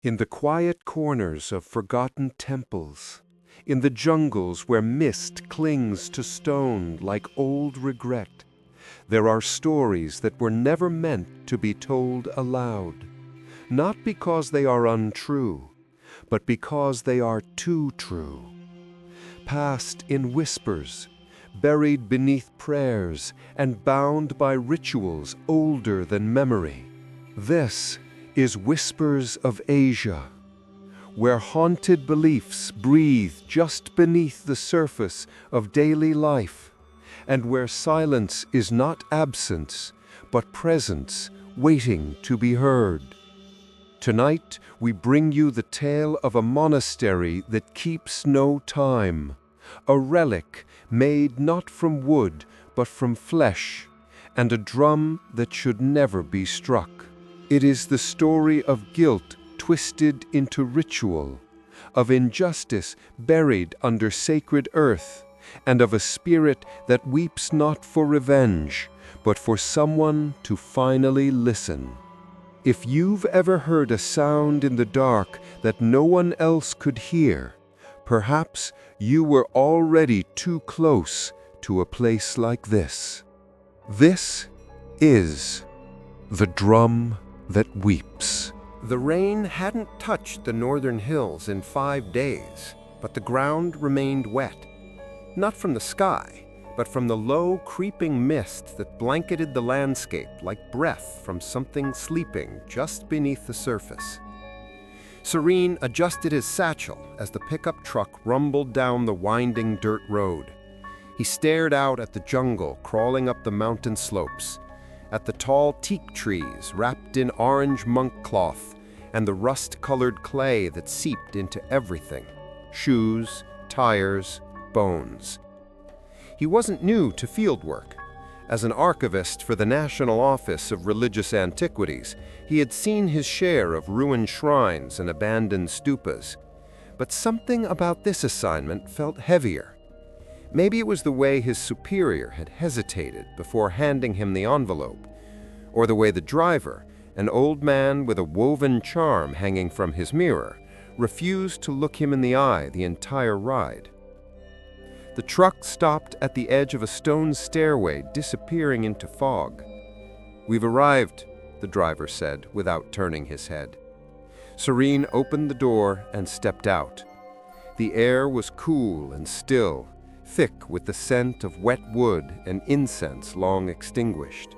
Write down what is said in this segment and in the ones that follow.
In the quiet corners of forgotten temples, in the jungles where mist clings to stone like old regret, there are stories that were never meant to be told aloud, not because they are untrue, but because they are too true. Passed in whispers, buried beneath prayers, and bound by rituals older than memory. This is Whispers of Asia, where haunted beliefs breathe just beneath the surface of daily life, and where silence is not absence, but presence waiting to be heard. Tonight, we bring you the tale of a monastery that keeps no time, a relic made not from wood, but from flesh, and a drum that should never be struck. It is the story of guilt twisted into ritual, of injustice buried under sacred earth, and of a spirit that weeps not for revenge, but for someone to finally listen. If you've ever heard a sound in the dark that no one else could hear, perhaps you were already too close to a place like this. This is the drum that weeps. The rain hadn't touched the northern hills in 5 days, but the ground remained wet. Not from the sky, but from the low, creeping mist that blanketed the landscape like breath from something sleeping just beneath the surface. Serene adjusted his satchel as the pickup truck rumbled down the winding dirt road. He stared out at the jungle crawling up the mountain slopes, at the tall teak trees wrapped in orange monk cloth, and the rust-colored clay that seeped into everything: shoes, tires, bones. He wasn't new to fieldwork. As an archivist for the National Office of Religious Antiquities, he had seen his share of ruined shrines and abandoned stupas. But something about this assignment felt heavier. Maybe it was the way his superior had hesitated before handing him the envelope, or the way the driver, an old man with a woven charm hanging from his mirror, refused to look him in the eye the entire ride. The truck stopped at the edge of a stone stairway disappearing into fog. "We've arrived," the driver said without turning his head. Serene opened the door and stepped out. The air was cool and still, thick with the scent of wet wood and incense long extinguished.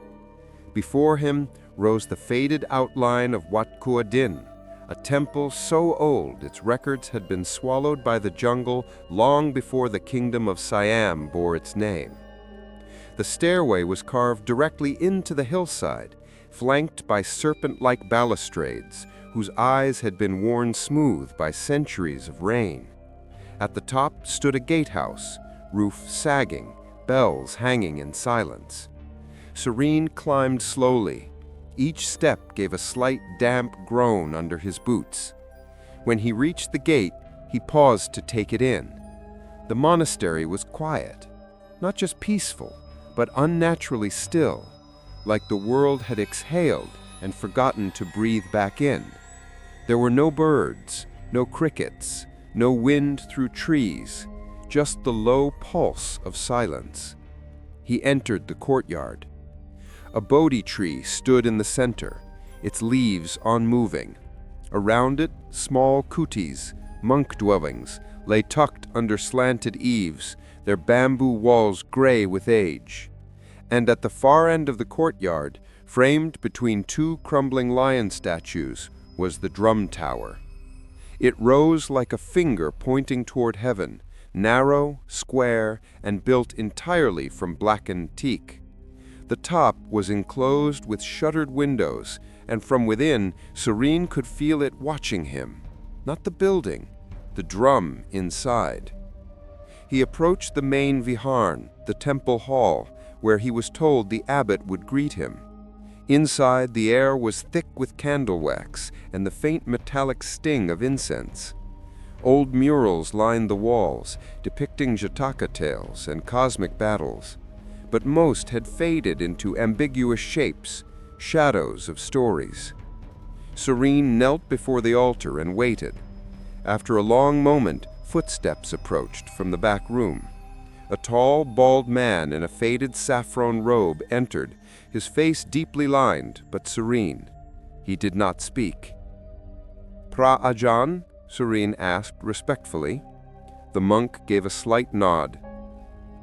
Before him rose the faded outline of Wat Kua Din, a temple so old its records had been swallowed by the jungle long before the kingdom of Siam bore its name. The stairway was carved directly into the hillside, flanked by serpent-like balustrades whose eyes had been worn smooth by centuries of rain. At the top stood a gatehouse, roof sagging, bells hanging in silence. Serene climbed slowly. Each step gave a slight damp groan under his boots. When he reached the gate, he paused to take it in. The monastery was quiet, not just peaceful, but unnaturally still, like the world had exhaled and forgotten to breathe back in. There were no birds, no crickets, no wind through trees, just the low pulse of silence. He entered the courtyard. A Bodhi tree stood in the center, its leaves unmoving. Around it, small kutis, monk dwellings, lay tucked under slanted eaves, their bamboo walls gray with age. And at the far end of the courtyard, framed between two crumbling lion statues, was the drum tower. It rose like a finger pointing toward heaven, narrow, square, and built entirely from blackened teak. The top was enclosed with shuttered windows, and from within, Serene could feel it watching him. Not the building, the drum inside. He approached the main viharn, the temple hall, where he was told the abbot would greet him. Inside, the air was thick with candle wax and the faint metallic sting of incense. Old murals lined the walls, depicting Jataka tales and cosmic battles, but most had faded into ambiguous shapes, shadows of stories. Serene knelt before the altar and waited. After a long moment, footsteps approached from the back room. A tall, bald man in a faded saffron robe entered, his face deeply lined but serene. He did not speak. "Pra Ajahn?" Serene asked respectfully. The monk gave a slight nod.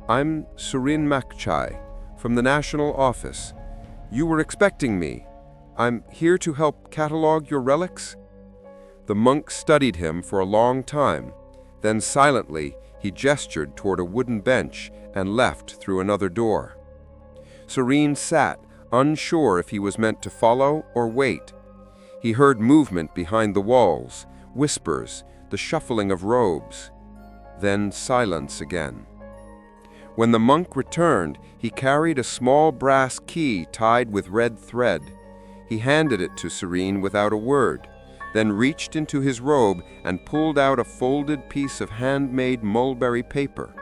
"I'm Serene Makchai, from the National Office. You were expecting me. I'm here to help catalog your relics." The monk studied him for a long time. Then silently, he gestured toward a wooden bench and left through another door. Serene sat, unsure if he was meant to follow or wait. He heard movement behind the walls, whispers, the shuffling of robes. Then silence again. When the monk returned, he carried a small brass key tied with red thread. He handed it to Serene without a word, then reached into his robe and pulled out a folded piece of handmade mulberry paper.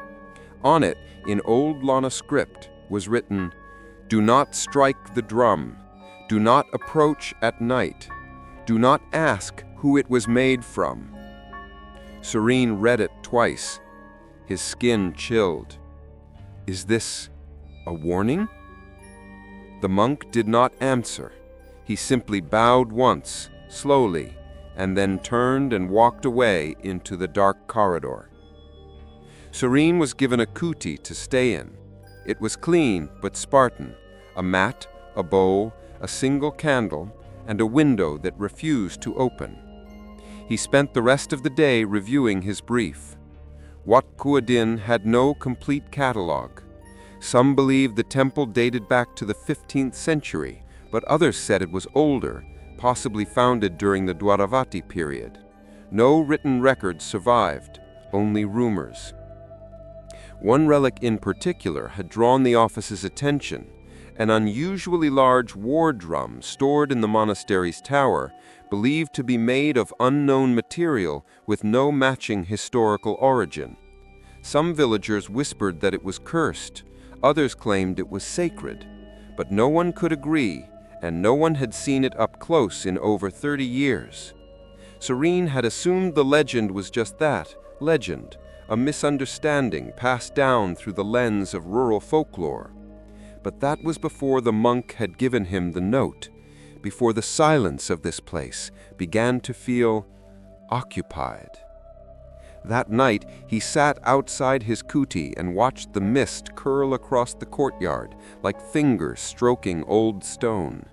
On it, in old Lana script, was written, "Do not strike the drum. Do not approach at night. Do not ask who it was made from." Serene read it twice. His skin chilled. "Is this a warning?" The monk did not answer. He simply bowed once, slowly, and then turned and walked away into the dark corridor. Serene was given a kuti to stay in. It was clean but Spartan, a mat, a bowl, a single candle, and a window that refused to open. He spent the rest of the day reviewing his brief. Wat Kuadin had no complete catalog. Some believed the temple dated back to the 15th century, but others said it was older, possibly founded during the Dwaravati period. No written records survived, only rumors. One relic in particular had drawn the office's attention: an unusually large war drum stored in the monastery's tower, believed to be made of unknown material with no matching historical origin. Some villagers whispered that it was cursed, others claimed it was sacred, but no one could agree, and no one had seen it up close in over 30 years. Serene had assumed the legend was just that, legend, a misunderstanding passed down through the lens of rural folklore. But that was before the monk had given him the note, before the silence of this place began to feel occupied. That night, he sat outside his kuti and watched the mist curl across the courtyard like fingers stroking old stone.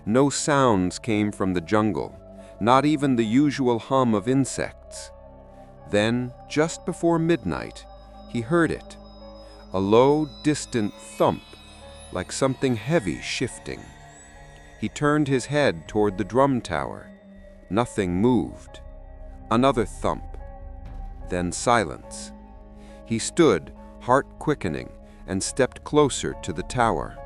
No sounds came from the jungle, not even the usual hum of insects. Then, just before midnight, he heard it, a low, distant thump, like something heavy shifting. He turned his head toward the drum tower. Nothing moved. Another thump. Then silence. He stood, heart quickening, and stepped closer to the tower.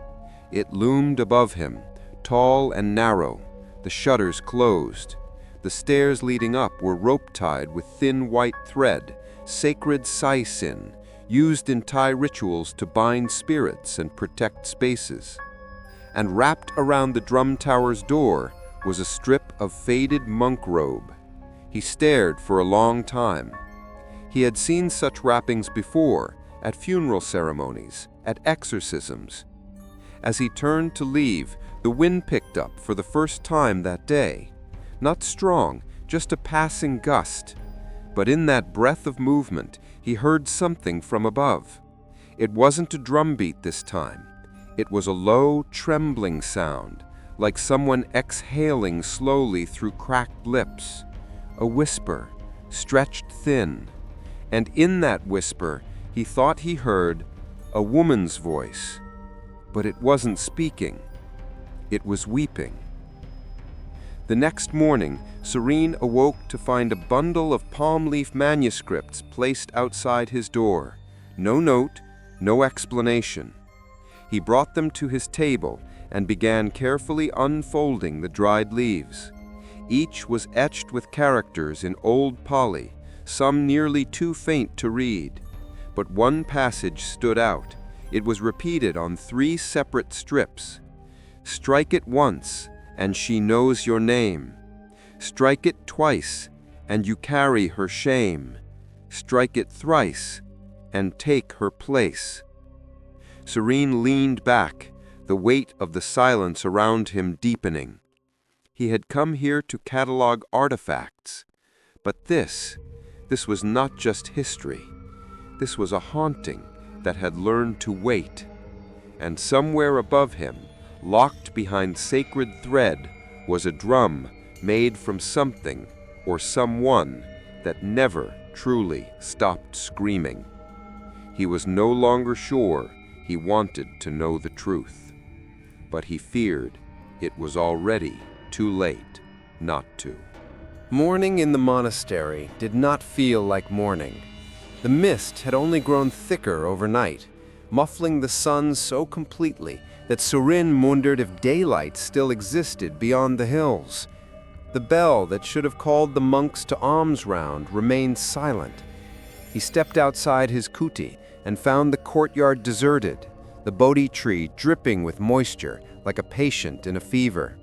It loomed above him, tall and narrow, the shutters closed. The stairs leading up were rope-tied with thin white thread, sacred sai-sin, used in Thai rituals to bind spirits and protect spaces. And wrapped around the drum tower's door was a strip of faded monk robe. He stared for a long time. He had seen such wrappings before, at funeral ceremonies, at exorcisms. As he turned to leave, the wind picked up for the first time that day. Not strong, just a passing gust. But in that breath of movement, he heard something from above. It wasn't a drumbeat this time. It was a low, trembling sound, like someone exhaling slowly through cracked lips. A whisper, stretched thin. And in that whisper, he thought he heard a woman's voice. But it wasn't speaking. It was weeping. The next morning, Serene awoke to find a bundle of palm leaf manuscripts placed outside his door. No note, no explanation. He brought them to his table and began carefully unfolding the dried leaves. Each was etched with characters in Old Pali, some nearly too faint to read. But one passage stood out. It was repeated on 3 separate strips. "Strike it once, and she knows your name. Strike it twice, and you carry her shame. Strike it thrice, and take her place. Serene leaned back, the weight of the silence around him deepening. He had come here to catalog artifacts, but this was not just history. This was a haunting that had learned to wait. And somewhere above him, locked behind sacred thread, was a drum made from something or someone that never truly stopped screaming. He was no longer sure he wanted to know the truth, but he feared it was already too late not to. Morning in the monastery did not feel like morning. The mist had only grown thicker overnight, muffling the sun so completely that Surin wondered if daylight still existed beyond the hills. The bell that should have called the monks to alms round remained silent. He stepped outside his kuti and found the courtyard deserted, the Bodhi tree dripping with moisture like a patient in a fever.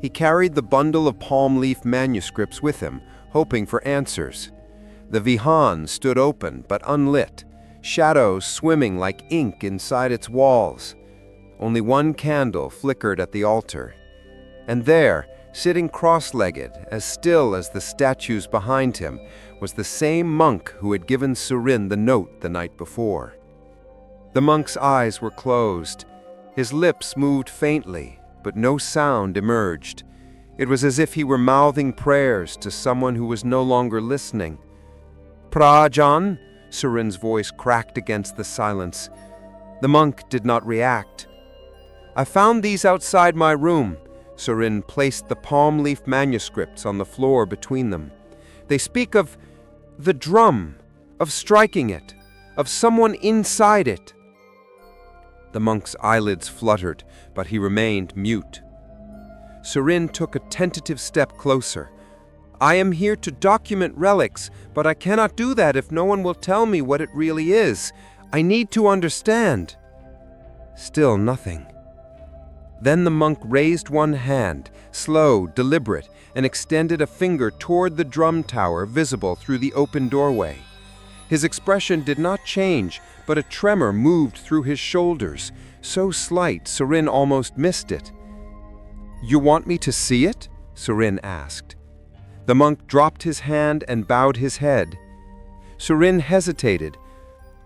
He carried the bundle of palm leaf manuscripts with him, hoping for answers. The vihan stood open but unlit, shadows swimming like ink inside its walls. Only one candle flickered at the altar. And there, sitting cross-legged, as still as the statues behind him, was the same monk who had given Surin the note the night before. The monk's eyes were closed. His lips moved faintly, but no sound emerged. It was as if he were mouthing prayers to someone who was no longer listening. "Prajan," Surin's voice cracked against the silence. The monk did not react. "I found these outside my room." Surin placed the palm leaf manuscripts on the floor between them. "They speak of the drum, of striking it, of someone inside it." The monk's eyelids fluttered, but he remained mute. Surin took a tentative step closer. "I am here to document relics, but I cannot do that if no one will tell me what it really is. I need to understand." Still nothing. Then the monk raised one hand, slow, deliberate, and extended a finger toward the drum tower visible through the open doorway. His expression did not change, but a tremor moved through his shoulders, so slight Surin almost missed it. "You want me to see it?" Surin asked. The monk dropped his hand and bowed his head. Surin hesitated.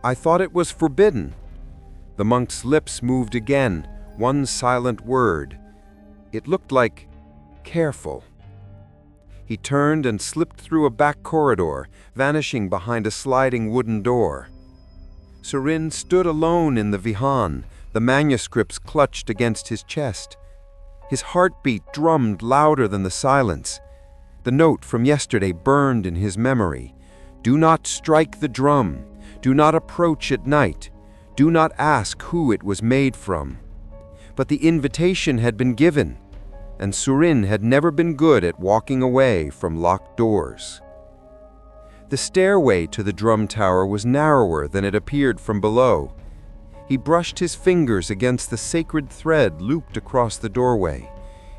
"I thought it was forbidden." The monk's lips moved again, one silent word. It looked like careful. He turned and slipped through a back corridor, vanishing behind a sliding wooden door. Surin stood alone in the vihan, the manuscripts clutched against his chest. His heartbeat drummed louder than the silence. The note from yesterday burned in his memory. "Do not strike the drum. Do not approach at night. Do not ask who it was made from." But the invitation had been given, and Surin had never been good at walking away from locked doors. The stairway to the drum tower was narrower than it appeared from below. He brushed his fingers against the sacred thread looped across the doorway.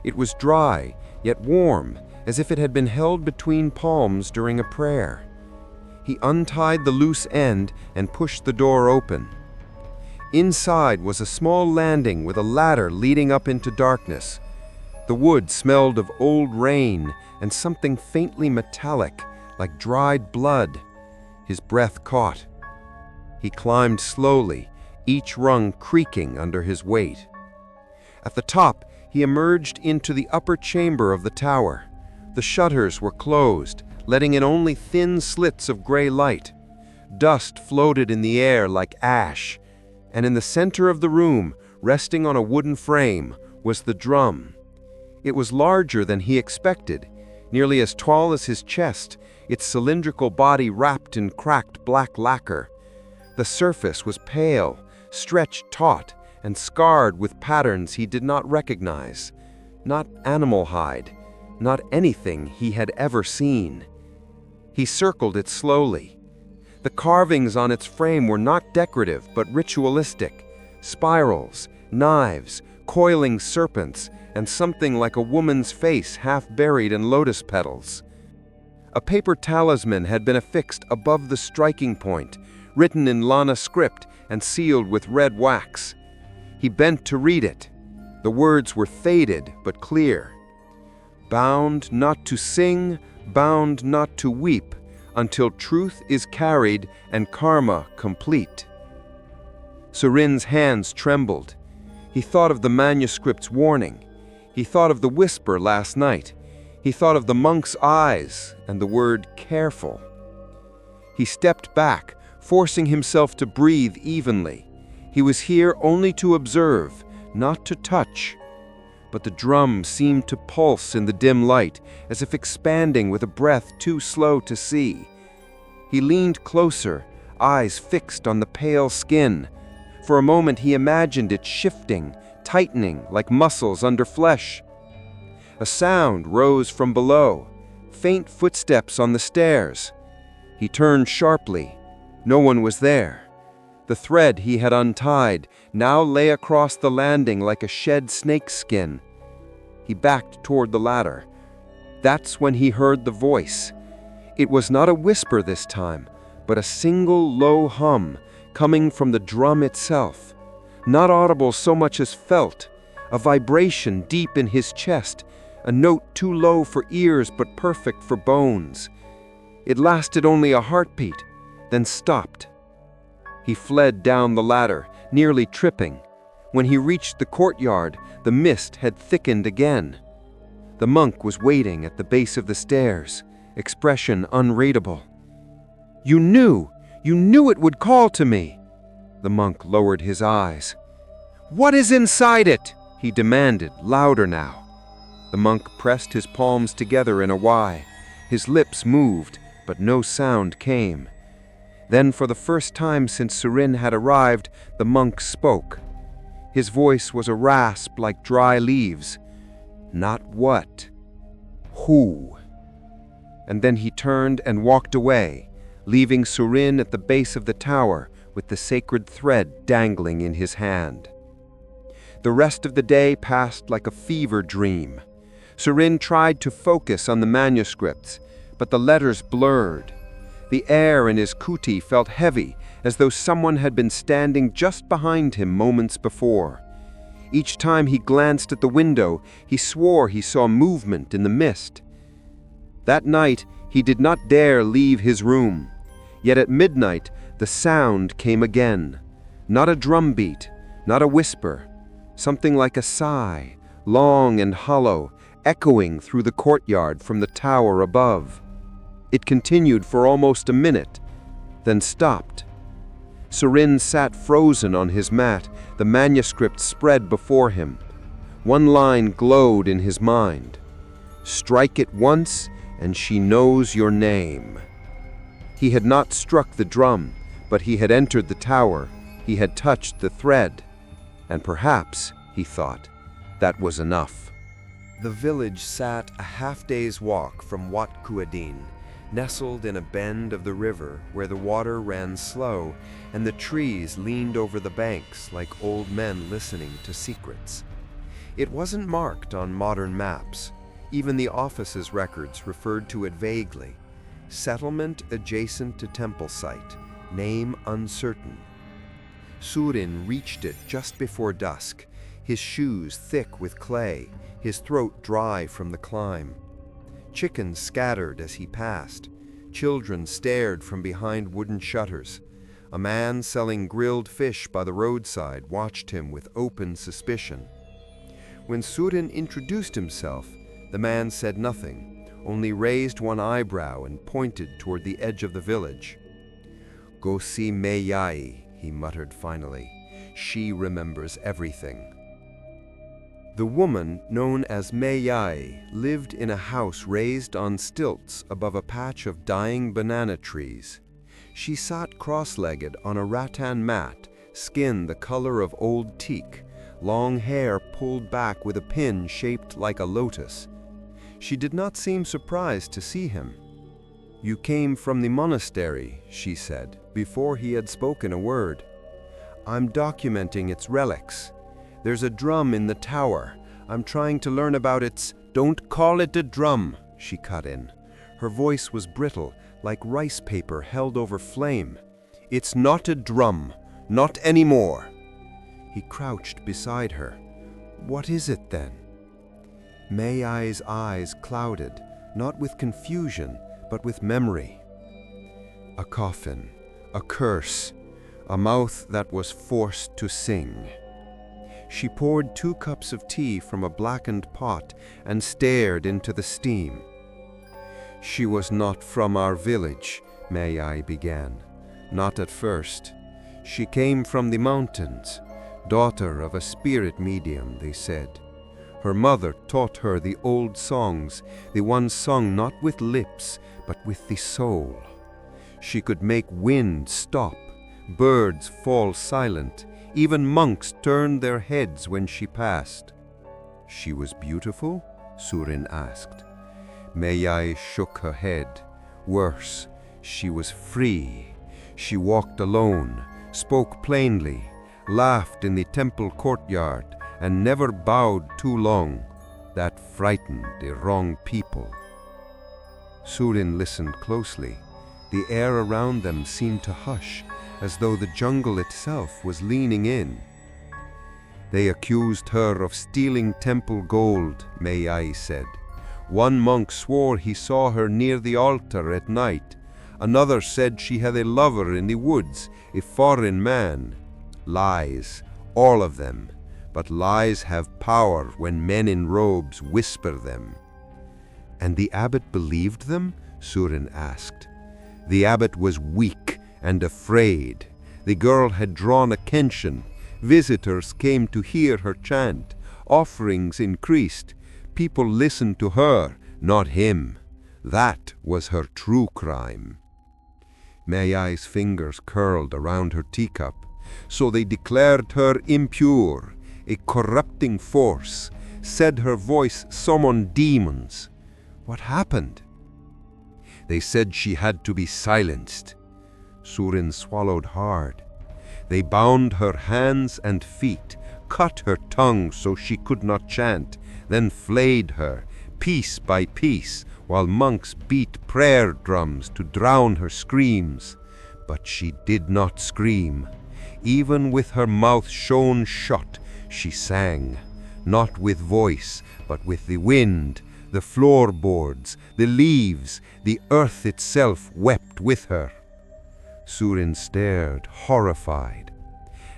It was dry, yet warm, as if it had been held between palms during a prayer. He untied the loose end and pushed the door open. Inside was a small landing with a ladder leading up into darkness. The wood smelled of old rain and something faintly metallic, like dried blood. His breath caught. He climbed slowly, each rung creaking under his weight. At the top, he emerged into the upper chamber of the tower. The shutters were closed, letting in only thin slits of gray light. Dust floated in the air like ash, and in the center of the room, resting on a wooden frame, was the drum. It was larger than he expected, nearly as tall as his chest, its cylindrical body wrapped in cracked black lacquer. The surface was pale, stretched taut, and scarred with patterns he did not recognize. Not animal hide, not anything he had ever seen. He circled it slowly. The carvings on its frame were not decorative but ritualistic. Spirals, knives, coiling serpents, and something like a woman's face half buried in lotus petals. A paper talisman had been affixed above the striking point, written in Lana script and sealed with red wax. He bent to read it. The words were faded but clear. Bound not to sing, bound not to weep, until truth is carried and karma complete. Surin's hands trembled. He thought of the manuscript's warning. He thought of the whisper last night. He thought of the monk's eyes and the word careful. He stepped back, forcing himself to breathe evenly. He was here only to observe, not to touch. But the drum seemed to pulse in the dim light, as if expanding with a breath too slow to see. He leaned closer, eyes fixed on the pale skin. For a moment he imagined it shifting, tightening like muscles under flesh. A sound rose from below, faint footsteps on the stairs. He turned sharply. No one was there. The thread he had untied now lay across the landing like a shed snakeskin. He backed toward the ladder. That's when he heard the voice. It was not a whisper this time, but a single low hum coming from the drum itself. Not audible so much as felt, a vibration deep in his chest, a note too low for ears but perfect for bones. It lasted only a heartbeat, then stopped. He fled down the ladder, nearly tripping. When he reached the courtyard, the mist had thickened again. The monk was waiting at the base of the stairs, expression unreadable. You knew it would call to me." The monk lowered his eyes. "What is inside it?" he demanded, louder now. The monk pressed his palms together in a Y. His lips moved, but no sound came. Then, for the first time since Surin had arrived, the monk spoke. His voice was a rasp like dry leaves. Not what. Who? And then he turned and walked away, leaving Surin at the base of the tower with the sacred thread dangling in his hand. The rest of the day passed like a fever dream. Surin tried to focus on the manuscripts, but the letters blurred. The air in his kuti felt heavy, as though someone had been standing just behind him moments before. Each time he glanced at the window, he swore he saw movement in the mist. That night, he did not dare leave his room. Yet at midnight, the sound came again. Not a drumbeat, not a whisper. Something like a sigh, long and hollow, echoing through the courtyard from the tower above. It continued for almost a minute, then stopped. Surin sat frozen on his mat, the manuscript spread before him. One line glowed in his mind. "Strike it once, and she knows your name." He had not struck the drum, but he had entered the tower. He had touched the thread. And perhaps, he thought, that was enough. The village sat a half-day's walk from Wat Kuadin, nestled in a bend of the river where the water ran slow and the trees leaned over the banks like old men listening to secrets. It wasn't marked on modern maps. Even the office's records referred to it vaguely. Settlement adjacent to temple site, name uncertain. Surin reached it just before dusk, his shoes thick with clay, his throat dry from the climb. Chickens scattered as he passed. Children stared from behind wooden shutters. A man selling grilled fish by the roadside watched him with open suspicion. When Surin introduced himself, the man said nothing, only raised one eyebrow and pointed toward the edge of the village. "Go see Meyai," he muttered finally. "She remembers everything." The woman, known as Meyai, lived in a house raised on stilts above a patch of dying banana trees. She sat cross-legged on a rattan mat, skin the color of old teak, long hair pulled back with a pin shaped like a lotus. She did not seem surprised to see him. "You came from the monastery," she said, before he had spoken a word. "I'm documenting its relics. There's a drum in the tower. I'm trying to learn about its—" "Don't call it a drum," she cut in. Her voice was brittle, like rice paper held over flame. "It's not a drum. Not anymore." He crouched beside her. "What is it then?" Mei-Ai's eyes clouded, not with confusion, but with memory. A coffin, a curse, a mouth that was forced to sing. She poured 2 cups of tea from a blackened pot and stared into the steam. "She was not from our village," Mei-Ai began. "Not at first. She came from the mountains, daughter of a spirit medium, they said. Her mother taught her the old songs, the ones sung not with lips, but with the soul. She could make wind stop, birds fall silent, even monks turned their heads when she passed." "She was beautiful?" Surin asked. Mei-Ai shook her head. "Worse, she was free. She walked alone, spoke plainly, laughed in the temple courtyard, and never bowed too long. That frightened the wrong people." Surin listened closely. The air around them seemed to hush, as though the jungle itself was leaning in. "They accused her of stealing temple gold," Mei-Ai said. "One monk swore he saw her near the altar at night. Another said she had a lover in the woods, a foreign man. Lies, all of them. But lies have power when men in robes whisper them." "And the abbot believed them?" Surin asked. "The abbot was weak and afraid. The girl had drawn a kenshin. Visitors came to hear her chant. Offerings increased. People listened to her, not him. That was her true crime." Mei-Ai's fingers curled around her teacup. "So they declared her impure, a corrupting force, said her voice summoned demons. What happened?" "They said she had to be silenced." Surin swallowed hard. "They bound her hands and feet, cut her tongue so she could not chant, then flayed her, piece by piece, while monks beat prayer drums to drown her screams. But she did not scream. Even with her mouth sewn shut, she sang, not with voice, but with the wind. The floorboards, the leaves, the earth itself wept with her." Surin stared, horrified.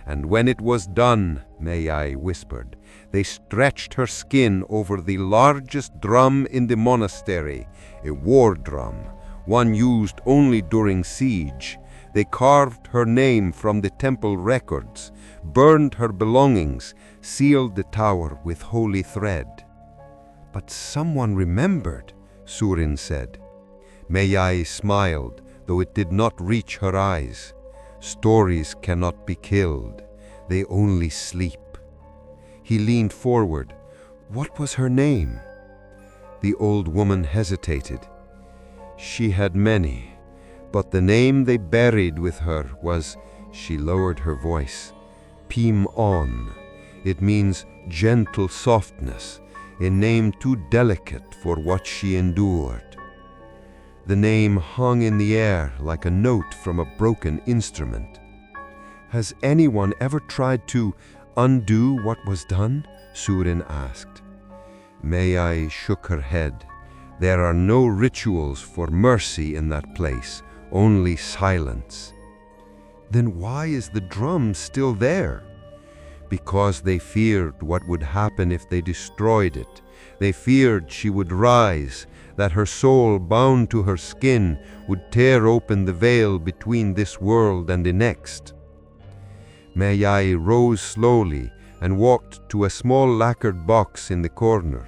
"And when it was done," Mei-Ai whispered, "they stretched her skin over the largest drum in the monastery, a war drum, one used only during siege. They carved her name from the temple records, burned her belongings, sealed the tower with holy thread." "But someone remembered," Surin said. Mei-Ai smiled, though it did not reach her eyes. "Stories cannot be killed. They only sleep." He leaned forward. "What was her name?" The old woman hesitated. "She had many, but the name they buried with her was," she lowered her voice, "Pim-On. It means gentle softness, a name too delicate for what she endured." The name hung in the air like a note from a broken instrument. "Has anyone ever tried to undo what was done?" Surin asked. Mei-Ai shook her head. "There are no rituals for mercy in that place, only silence." "Then why is the drum still there?" "Because they feared what would happen if they destroyed it. They feared she would rise, that her soul bound to her skin would tear open the veil between this world and the next." Mei-Ai rose slowly and walked to a small lacquered box in the corner.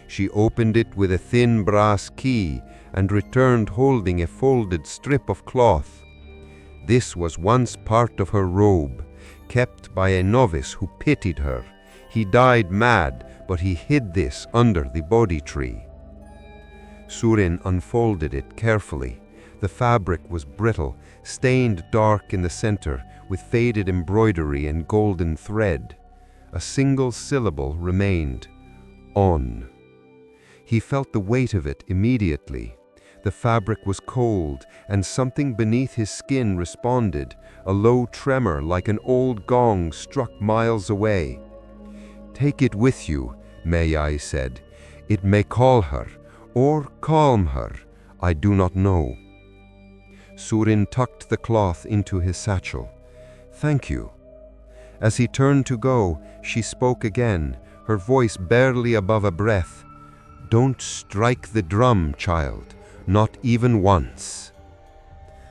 She opened it with a thin brass key and returned holding a folded strip of cloth. This was once part of her robe, kept by a novice who pitied her. He died mad, but he hid this under the Bodhi tree. Surin unfolded it carefully. The fabric was brittle, stained dark in the center, with faded embroidery and golden thread. A single syllable remained. On. He felt the weight of it immediately. The fabric was cold, and something beneath his skin responded, a low tremor like an old gong struck miles away. "Take it with you," Mei said. "It may call her, or calm her. I do not know." Surin tucked the cloth into his satchel. "Thank you." As he turned to go, she spoke again, her voice barely above a breath. "Don't strike the drum, child, not even once."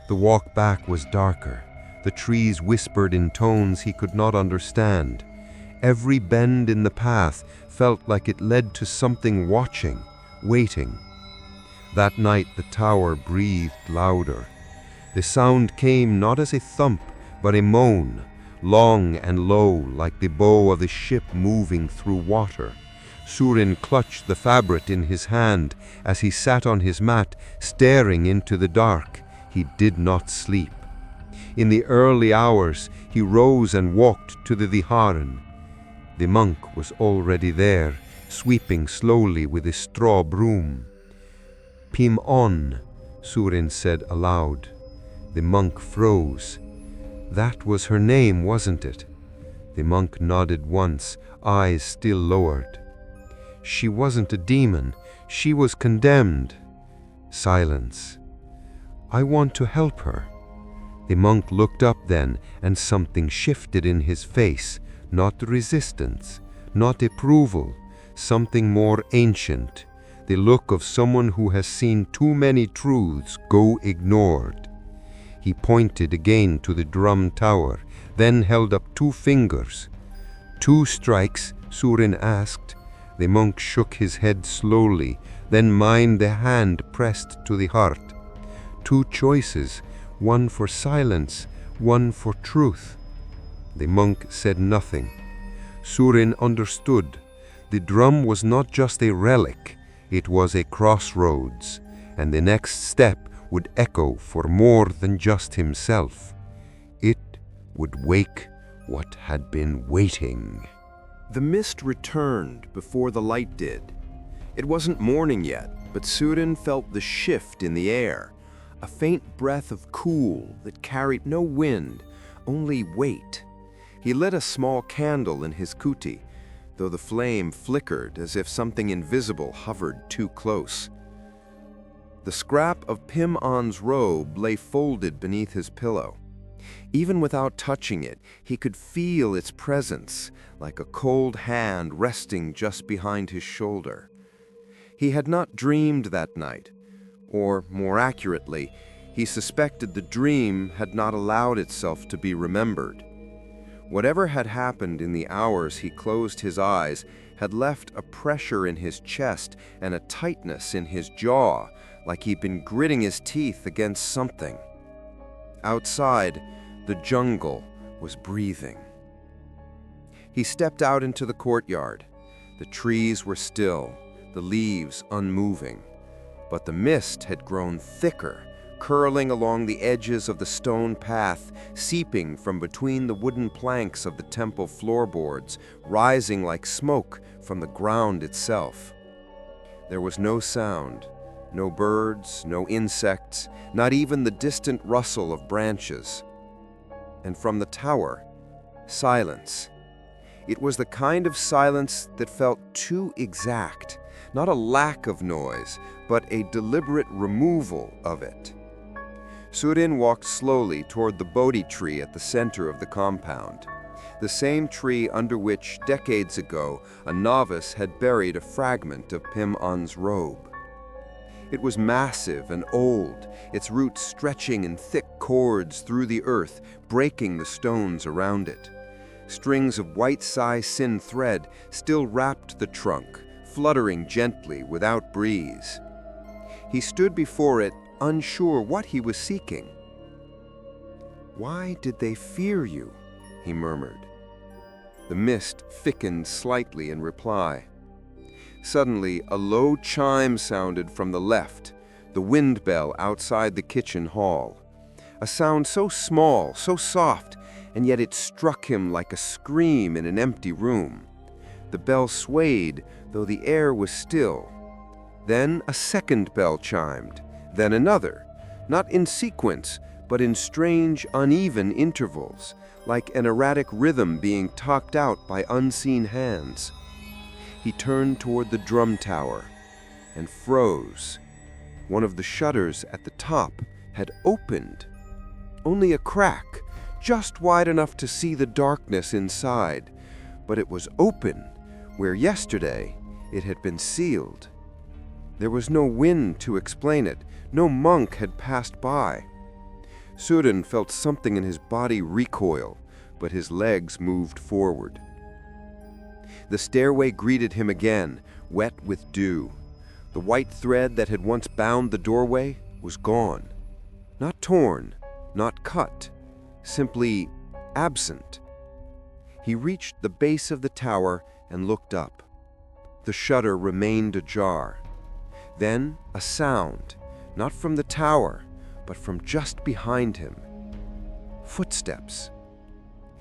The walk back was darker. The trees whispered in tones he could not understand. Every bend in the path felt like it led to something watching, waiting. That night the tower breathed louder. The sound came not as a thump, but a moan, long and low like the bow of a ship moving through water. Surin clutched the fabric in his hand as he sat on his mat, staring into the dark. He did not sleep. In the early hours, he rose and walked to the viharan. The monk was already there, sweeping slowly with a straw broom. "Pim on," Surin said aloud. The monk froze. That was her name, wasn't it? The monk nodded once, eyes still lowered. She wasn't a demon. She was condemned. Silence. "I want to help her." The monk looked up then, and something shifted in his face. Not resistance, not approval, something more ancient. The look of someone who has seen too many truths go ignored. He pointed again to the drum tower, then held up 2 fingers. "2 strikes?" Surin asked. The monk shook his head slowly, then mined the hand pressed to the heart. 2 choices, one for silence, one for truth. The monk said nothing. Surin understood. The drum was not just a relic, it was a crossroads, and the next step would echo for more than just himself. It would wake what had been waiting. The mist returned before the light did. It wasn't morning yet, but Surin felt the shift in the air, a faint breath of cool that carried no wind, only weight. He lit a small candle in his kuti, though the flame flickered as if something invisible hovered too close. The scrap of Pim On's robe lay folded beneath his pillow. Even without touching it, he could feel its presence, like a cold hand resting just behind his shoulder. He had not dreamed that night, or more accurately, he suspected the dream had not allowed itself to be remembered. Whatever had happened in the hours he closed his eyes had left a pressure in his chest and a tightness in his jaw, like he'd been gritting his teeth against something. Outside, the jungle was breathing. He stepped out into the courtyard. The trees were still, the leaves unmoving, but the mist had grown thicker, curling along the edges of the stone path, seeping from between the wooden planks of the temple floorboards, rising like smoke from the ground itself. There was no sound, no birds, no insects, not even the distant rustle of branches. And from the tower, silence. It was the kind of silence that felt too exact, not a lack of noise, but a deliberate removal of it. Surin walked slowly toward the Bodhi tree at the center of the compound, the same tree under which, decades ago, a novice had buried a fragment of Pim On's robe. It was massive and old, its roots stretching in thick cords through the earth, breaking the stones around it. Strings of white sai sin thread still wrapped the trunk, fluttering gently without breeze. He stood before it, unsure what he was seeking. "Why did they fear you?" he murmured. The mist thickened slightly in reply. Suddenly, a low chime sounded from the left, the wind bell outside the kitchen hall. A sound so small, so soft, and yet it struck him like a scream in an empty room. The bell swayed, though the air was still. Then a second bell chimed, then another, not in sequence, but in strange, uneven intervals, like an erratic rhythm being talked out by unseen hands. He turned toward the drum tower and froze. One of the shutters at the top had opened. Only a crack, just wide enough to see the darkness inside, but it was open, where yesterday it had been sealed. There was no wind to explain it. No monk had passed by. Surin felt something in his body recoil, but his legs moved forward. The stairway greeted him again, wet with dew. The white thread that had once bound the doorway was gone. Not torn, not cut, simply absent. He reached the base of the tower and looked up. The shutter remained ajar. Then a sound, not from the tower, but from just behind him. Footsteps.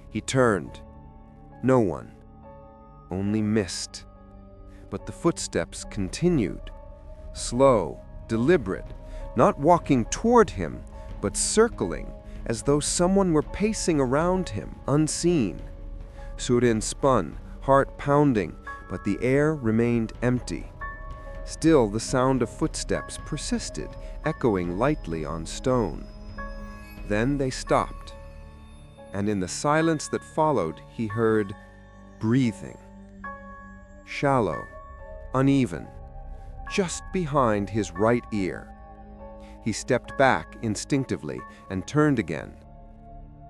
He turned. No one. Only mist. But the footsteps continued. Slow, deliberate, not walking toward him, but circling, as though someone were pacing around him, unseen. Surin spun, heart pounding, but the air remained empty. Still, the sound of footsteps persisted, echoing lightly on stone. Then they stopped, and in the silence that followed, he heard breathing. Shallow, uneven, just behind his right ear. He stepped back instinctively and turned again.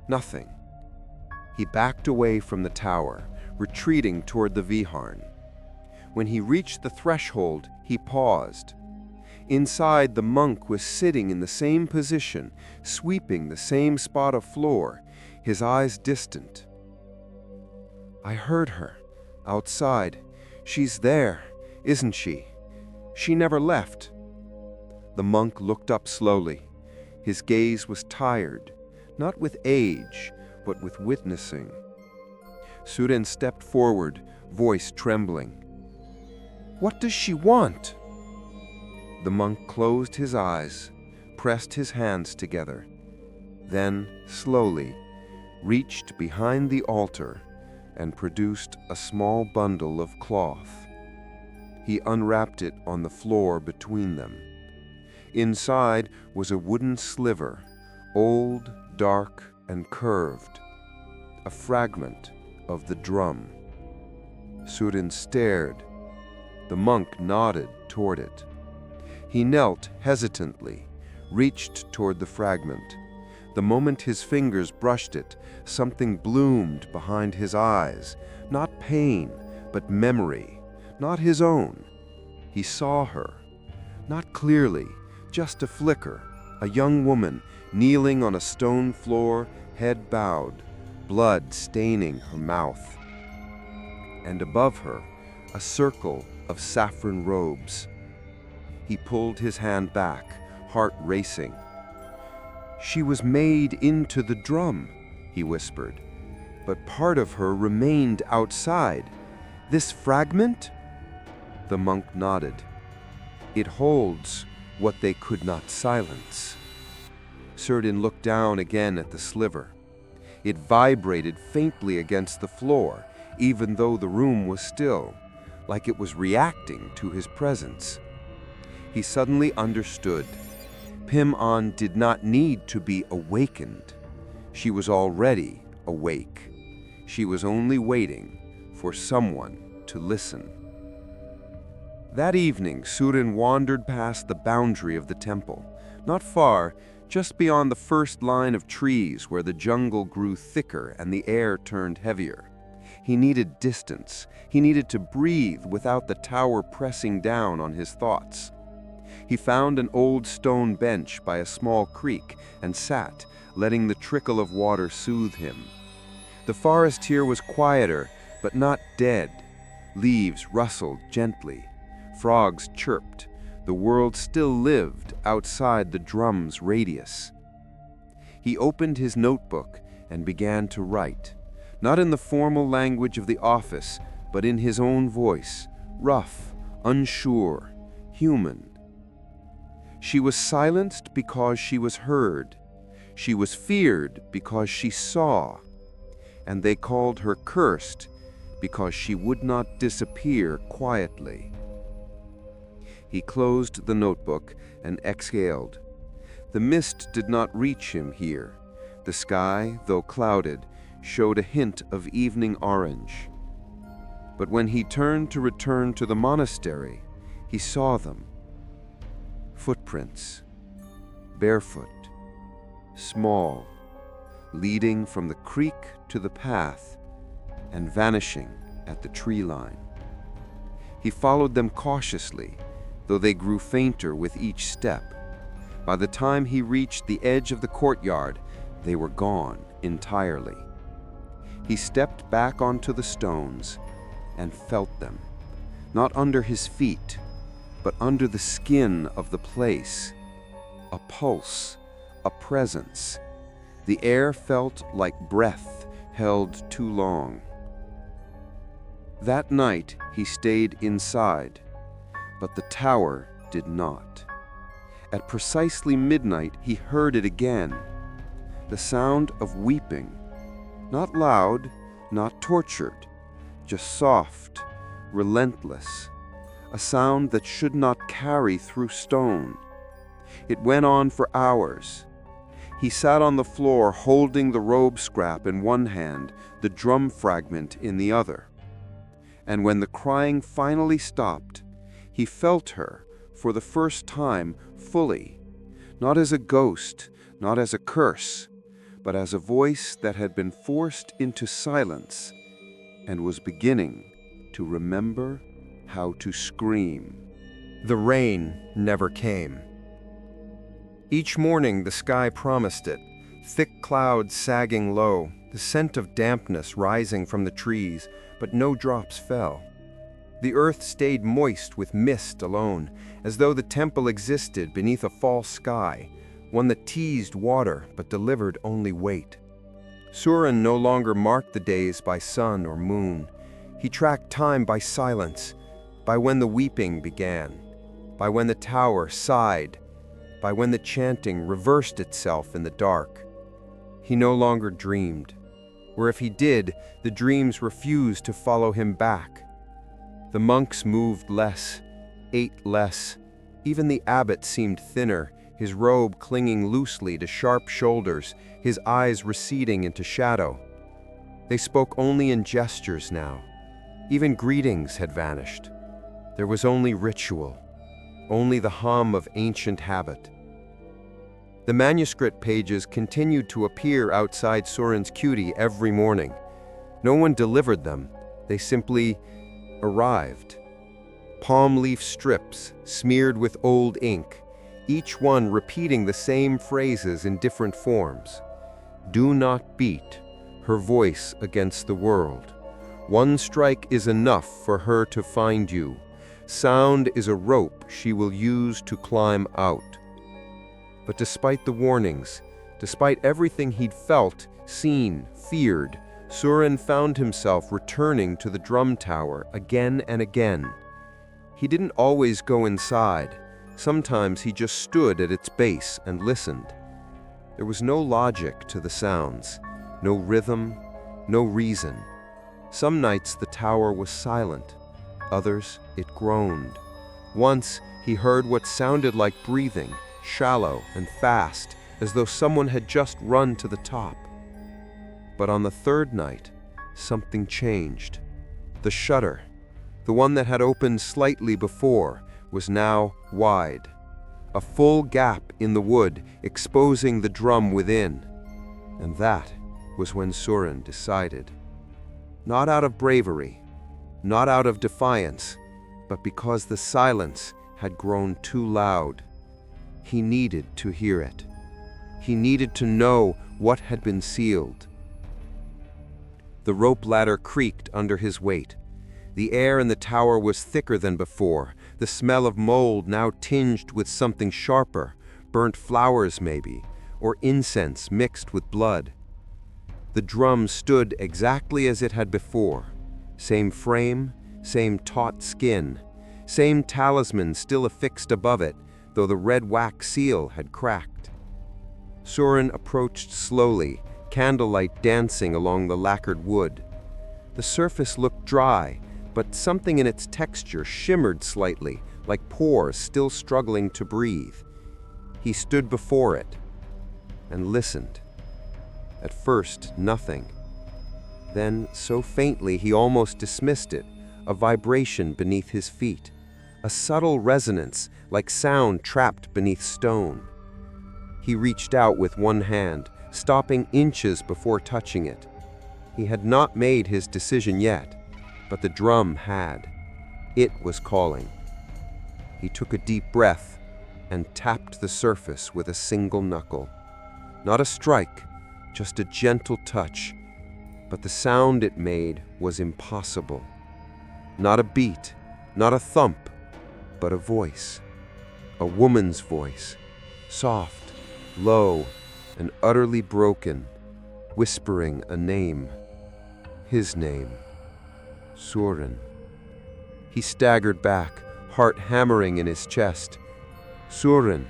Nothing. He backed away from the tower, retreating toward the viharn. When he reached the threshold, he paused. Inside, the monk was sitting in the same position, sweeping the same spot of floor, his eyes distant. I heard her, outside. She's there, isn't she? She never left. The monk looked up slowly. His gaze was tired, not with age, but with witnessing. Surin stepped forward, voice trembling. What does she want? The monk closed his eyes, pressed his hands together, then, slowly, reached behind the altar and produced a small bundle of cloth. He unwrapped it on the floor between them. Inside was a wooden sliver, old, dark, and curved, a fragment of the drum. Surin stared. The monk nodded toward it. He knelt hesitantly, reached toward the fragment. The moment his fingers brushed it, something bloomed behind his eyes, not pain, but memory, not his own. He saw her, not clearly, just a flicker, a young woman kneeling on a stone floor, head bowed, blood staining her mouth. And above her, a circle of saffron robes. He pulled his hand back, heart racing. She was made into the drum, he whispered, but part of her remained outside. This fragment? The monk nodded. It holds what they could not silence. Surin looked down again at the sliver. It vibrated faintly against the floor, even though the room was still, like it was reacting to his presence. He suddenly understood. Pim-An did not need to be awakened. She was already awake. She was only waiting for someone to listen. That evening, Surin wandered past the boundary of the temple. Not far, just beyond the first line of trees where the jungle grew thicker and the air turned heavier. He needed distance. He needed to breathe without the tower pressing down on his thoughts. He found an old stone bench by a small creek and sat, letting the trickle of water soothe him. The forest here was quieter, but not dead. Leaves rustled gently. Frogs chirped. The world still lived outside the drum's radius. He opened his notebook and began to write, not in the formal language of the office, but in his own voice, rough, unsure, human. She was silenced because she was heard. She was feared because she saw. And they called her cursed because she would not disappear quietly. He closed the notebook and exhaled. The mist did not reach him here. The sky, though clouded, showed a hint of evening orange. But when he turned to return to the monastery, he saw them. Footprints, barefoot, small, leading from the creek to the path and vanishing at the tree line. He followed them cautiously, though they grew fainter with each step. By the time he reached the edge of the courtyard, they were gone entirely. He stepped back onto the stones and felt them, not under his feet, but under the skin of the place. A pulse, a presence. The air felt like breath held too long. That night he stayed inside, but the tower did not. At precisely midnight he heard it again, the sound of weeping, not loud, not tortured, just soft, relentless, a sound that should not carry through stone. It went on for hours. He sat on the floor holding the robe scrap in one hand, the drum fragment in the other. And when the crying finally stopped, he felt her, for the first time, fully, not as a ghost, not as a curse, but as a voice that had been forced into silence and was beginning to remember how to scream. The rain never came. Each morning the sky promised it, thick clouds sagging low, the scent of dampness rising from the trees, but no drops fell. The earth stayed moist with mist alone, as though the temple existed beneath a false sky, one that teased water but delivered only weight. Surin no longer marked the days by sun or moon. He tracked time by silence, by when the weeping began, by when the tower sighed, by when the chanting reversed itself in the dark. He no longer dreamed, or if he did, the dreams refused to follow him back. The monks moved less, ate less. Even the abbot seemed thinner, his robe clinging loosely to sharp shoulders, his eyes receding into shadow. They spoke only in gestures now. Even greetings had vanished. There was only ritual, only the hum of ancient habit. The manuscript pages continued to appear outside Surin's cutie every morning. No one delivered them, they simply arrived. Palm leaf strips smeared with old ink, each one repeating the same phrases in different forms. Do not beat her voice against the world. One strike is enough for her to find you. Sound is a rope she will use to climb out. But despite the warnings, despite everything he'd felt, seen, feared, Surin found himself returning to the drum tower again and again. He didn't always go inside. Sometimes he just stood at its base and listened. There was no logic to the sounds, no rhythm, no reason. Some nights the tower was silent, others it groaned. Once he heard what sounded like breathing, shallow and fast, as though someone had just run to the top. But on the third night, something changed. The shutter, the one that had opened slightly before, was now wide. A full gap in the wood, exposing the drum within. And that was when Surin decided. Not out of bravery, not out of defiance, but because the silence had grown too loud. He needed to hear it. He needed to know what had been sealed. The rope ladder creaked under his weight. The air in the tower was thicker than before, the smell of mold now tinged with something sharper, burnt flowers maybe, or incense mixed with blood. The drum stood exactly as it had before. Same frame, same taut skin, same talisman still affixed above it, though the red wax seal had cracked. Surin approached slowly, candlelight dancing along the lacquered wood. The surface looked dry, but something in its texture shimmered slightly, like pores still struggling to breathe. He stood before it and listened. At first, nothing. Then, so faintly he almost dismissed it, a vibration beneath his feet, a subtle resonance like sound trapped beneath stone. He reached out with one hand, stopping inches before touching it. He had not made his decision yet, but the drum had. It was calling. He took a deep breath and tapped the surface with a single knuckle. Not a strike, just a gentle touch, but the sound it made was impossible. Not a beat, not a thump, but a voice. A woman's voice, soft, low, and utterly broken, whispering a name. His name. Surin. He staggered back, heart hammering in his chest. Surin.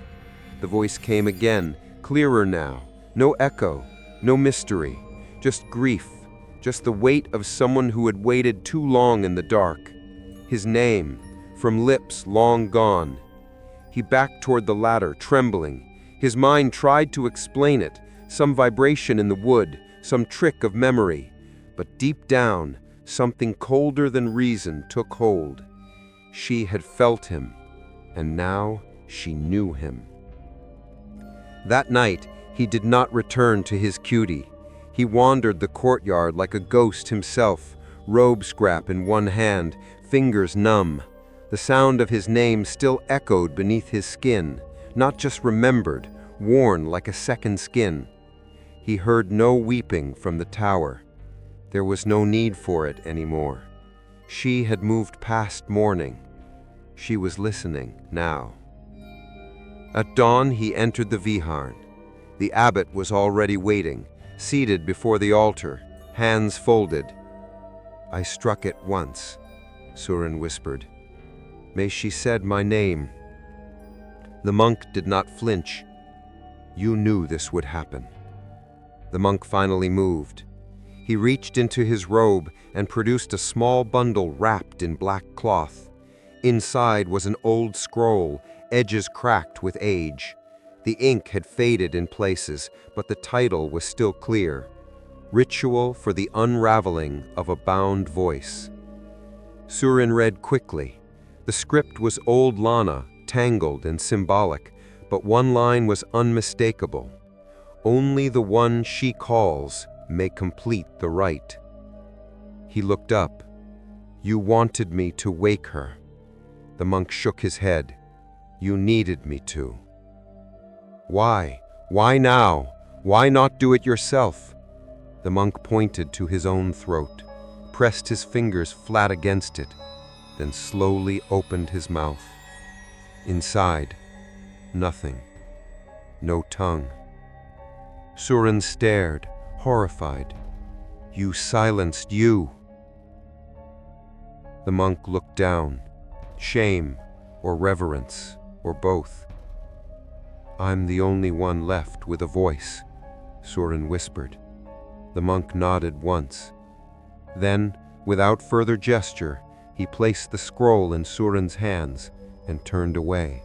The voice came again, clearer now. No echo, no mystery, just grief, just the weight of someone who had waited too long in the dark. His name, from lips long gone. He backed toward the ladder, trembling. His mind tried to explain it, some vibration in the wood, some trick of memory. But deep down, something colder than reason took hold. She had felt him, and now she knew him. That night, he did not return to his cutie. He wandered the courtyard like a ghost himself, robe scrap in one hand, fingers numb. The sound of his name still echoed beneath his skin, not just remembered, worn like a second skin. He heard no weeping from the tower. There was no need for it anymore. She had moved past mourning. She was listening now. At dawn, he entered the Viharn. The abbot was already waiting, seated before the altar, hands folded. "I struck it once," Surin whispered. "May she said my name." The monk did not flinch. "You knew this would happen." The monk finally moved. He reached into his robe and produced a small bundle wrapped in black cloth. Inside was an old scroll, edges cracked with age. The ink had faded in places, but the title was still clear. Ritual for the Unraveling of a Bound Voice. Surin read quickly. The script was Old Lana, tangled and symbolic, but one line was unmistakable. "Only the one she calls may complete the rite." He looked up. "You wanted me to wake her." The monk shook his head. "You needed me to." "Why? Why now? Why not do it yourself?" The monk pointed to his own throat, pressed his fingers flat against it, then slowly opened his mouth. Inside, nothing. No tongue. Surin stared, horrified. "You silenced you." The monk looked down. Shame, or reverence, or both. "I'm the only one left with a voice," Surin whispered. The monk nodded once. Then, without further gesture, he placed the scroll in Surin's hands and turned away.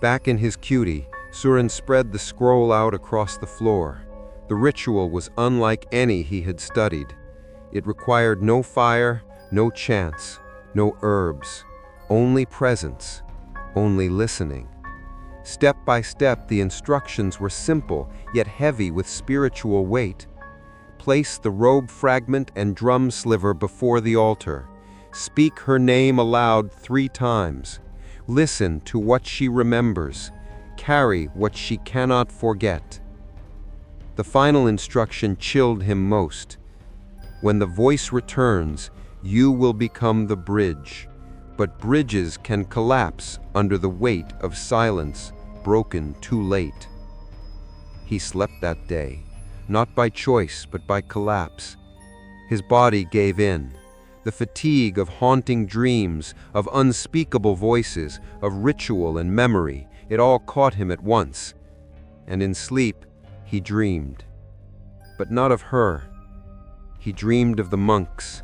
Back in his cutie, Surin spread the scroll out across the floor. The ritual was unlike any he had studied. It required no fire, no chants, no herbs, only presence, only listening. Step by step, the instructions were simple, yet heavy with spiritual weight. Place the robe fragment and drum sliver before the altar. Speak her name aloud 3 times. Listen to what she remembers. Carry what she cannot forget. The final instruction chilled him most. When the voice returns, you will become the bridge. But bridges can collapse under the weight of silence, broken too late. He slept that day, not by choice but by collapse. His body gave in. The fatigue of haunting dreams, of unspeakable voices, of ritual and memory, it all caught him at once. And in sleep, he dreamed. But not of her. He dreamed of the monks.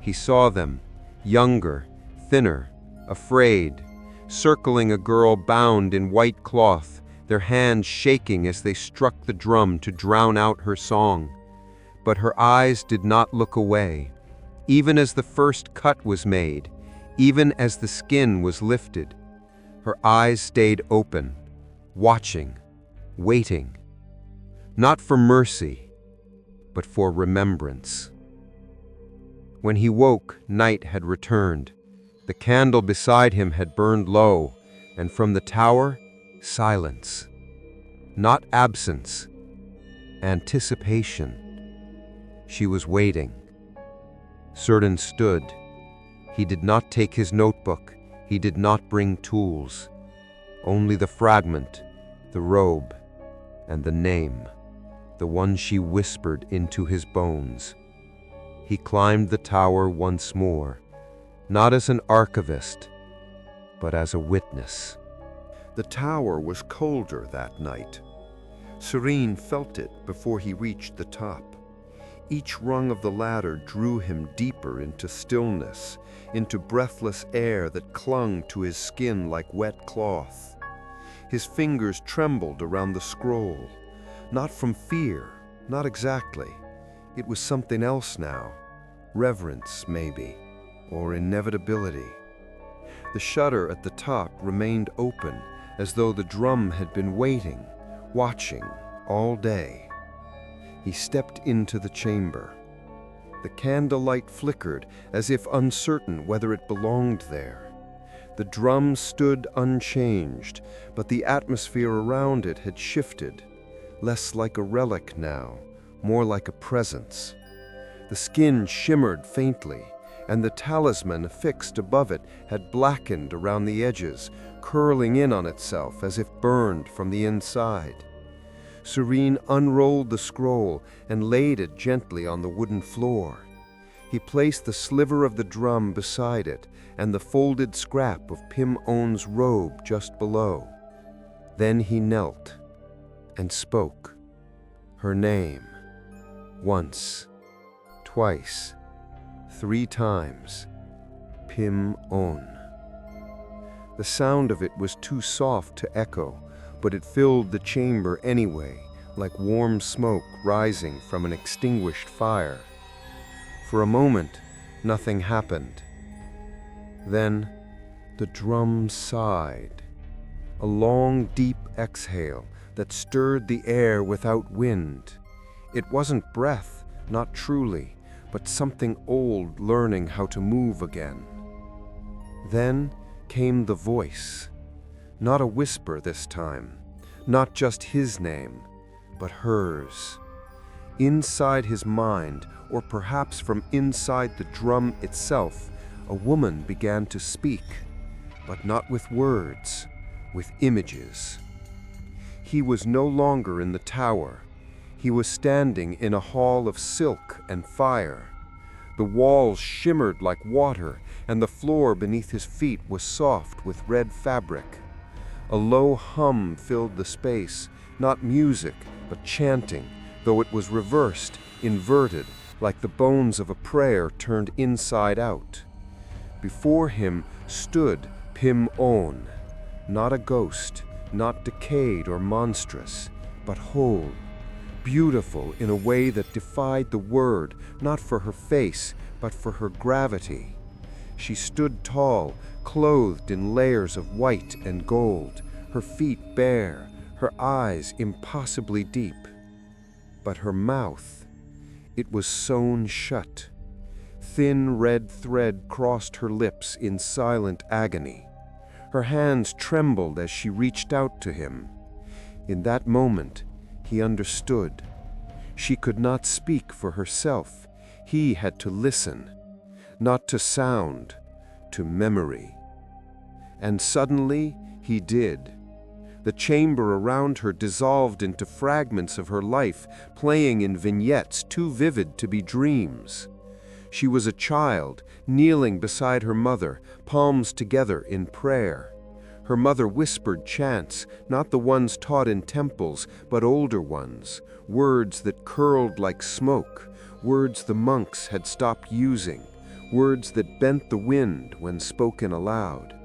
He saw them, younger, thinner, afraid, circling a girl bound in white cloth, their hands shaking as they struck the drum to drown out her song. But her eyes did not look away. Even as the first cut was made, even as the skin was lifted, her eyes stayed open, watching, waiting, not for mercy, but for remembrance. When he woke, night had returned. The candle beside him had burned low, and from the tower, silence. Not absence, anticipation. She was waiting. Certain stood. He did not take his notebook. He did not bring tools. Only the fragment, the robe, and the name, the one she whispered into his bones. He climbed the tower once more, not as an archivist, but as a witness. The tower was colder that night. Serene felt it before he reached the top. Each rung of the ladder drew him deeper into stillness, into breathless air that clung to his skin like wet cloth. His fingers trembled around the scroll, not from fear, not exactly. It was something else now. Reverence, maybe, or inevitability. The shutter at the top remained open, as though the drum had been waiting, watching, all day. He stepped into the chamber. The candlelight flickered, as if uncertain whether it belonged there. The drum stood unchanged, but the atmosphere around it had shifted, less like a relic now, more like a presence. The skin shimmered faintly, and the talisman affixed above it had blackened around the edges, curling in on itself as if burned from the inside. Serene unrolled the scroll and laid it gently on the wooden floor. He placed the sliver of the drum beside it and the folded scrap of Pim On's robe just below. Then he knelt and spoke. Her name. Once, twice, 3 times. Pim On. The sound of it was too soft to echo, but it filled the chamber anyway, like warm smoke rising from an extinguished fire. For a moment, nothing happened. Then, the drum sighed, a long, deep exhale that stirred the air without wind. It wasn't breath, not truly, but something old learning how to move again. Then came the voice. Not a whisper this time, not just his name, but hers. Inside his mind, or perhaps from inside the drum itself, a woman began to speak, but not with words, with images. He was no longer in the tower. He was standing in a hall of silk and fire. The walls shimmered like water, and the floor beneath his feet was soft with red fabric. A low hum filled the space, not music, but chanting, though it was reversed, inverted, like the bones of a prayer turned inside out. Before him stood Pim On, not a ghost, not decayed or monstrous, but whole, beautiful in a way that defied the word, not for her face, but for her gravity. She stood tall, clothed in layers of white and gold, her feet bare, her eyes impossibly deep. But her mouth, it was sewn shut. Thin red thread crossed her lips in silent agony. Her hands trembled as she reached out to him. In that moment, he understood. She could not speak for herself. He had to listen, not to sound, to memory. And suddenly, he did. The chamber around her dissolved into fragments of her life, playing in vignettes too vivid to be dreams. She was a child, kneeling beside her mother, palms together in prayer. Her mother whispered chants, not the ones taught in temples, but older ones, words that curled like smoke, words the monks had stopped using, words that bent the wind when spoken aloud.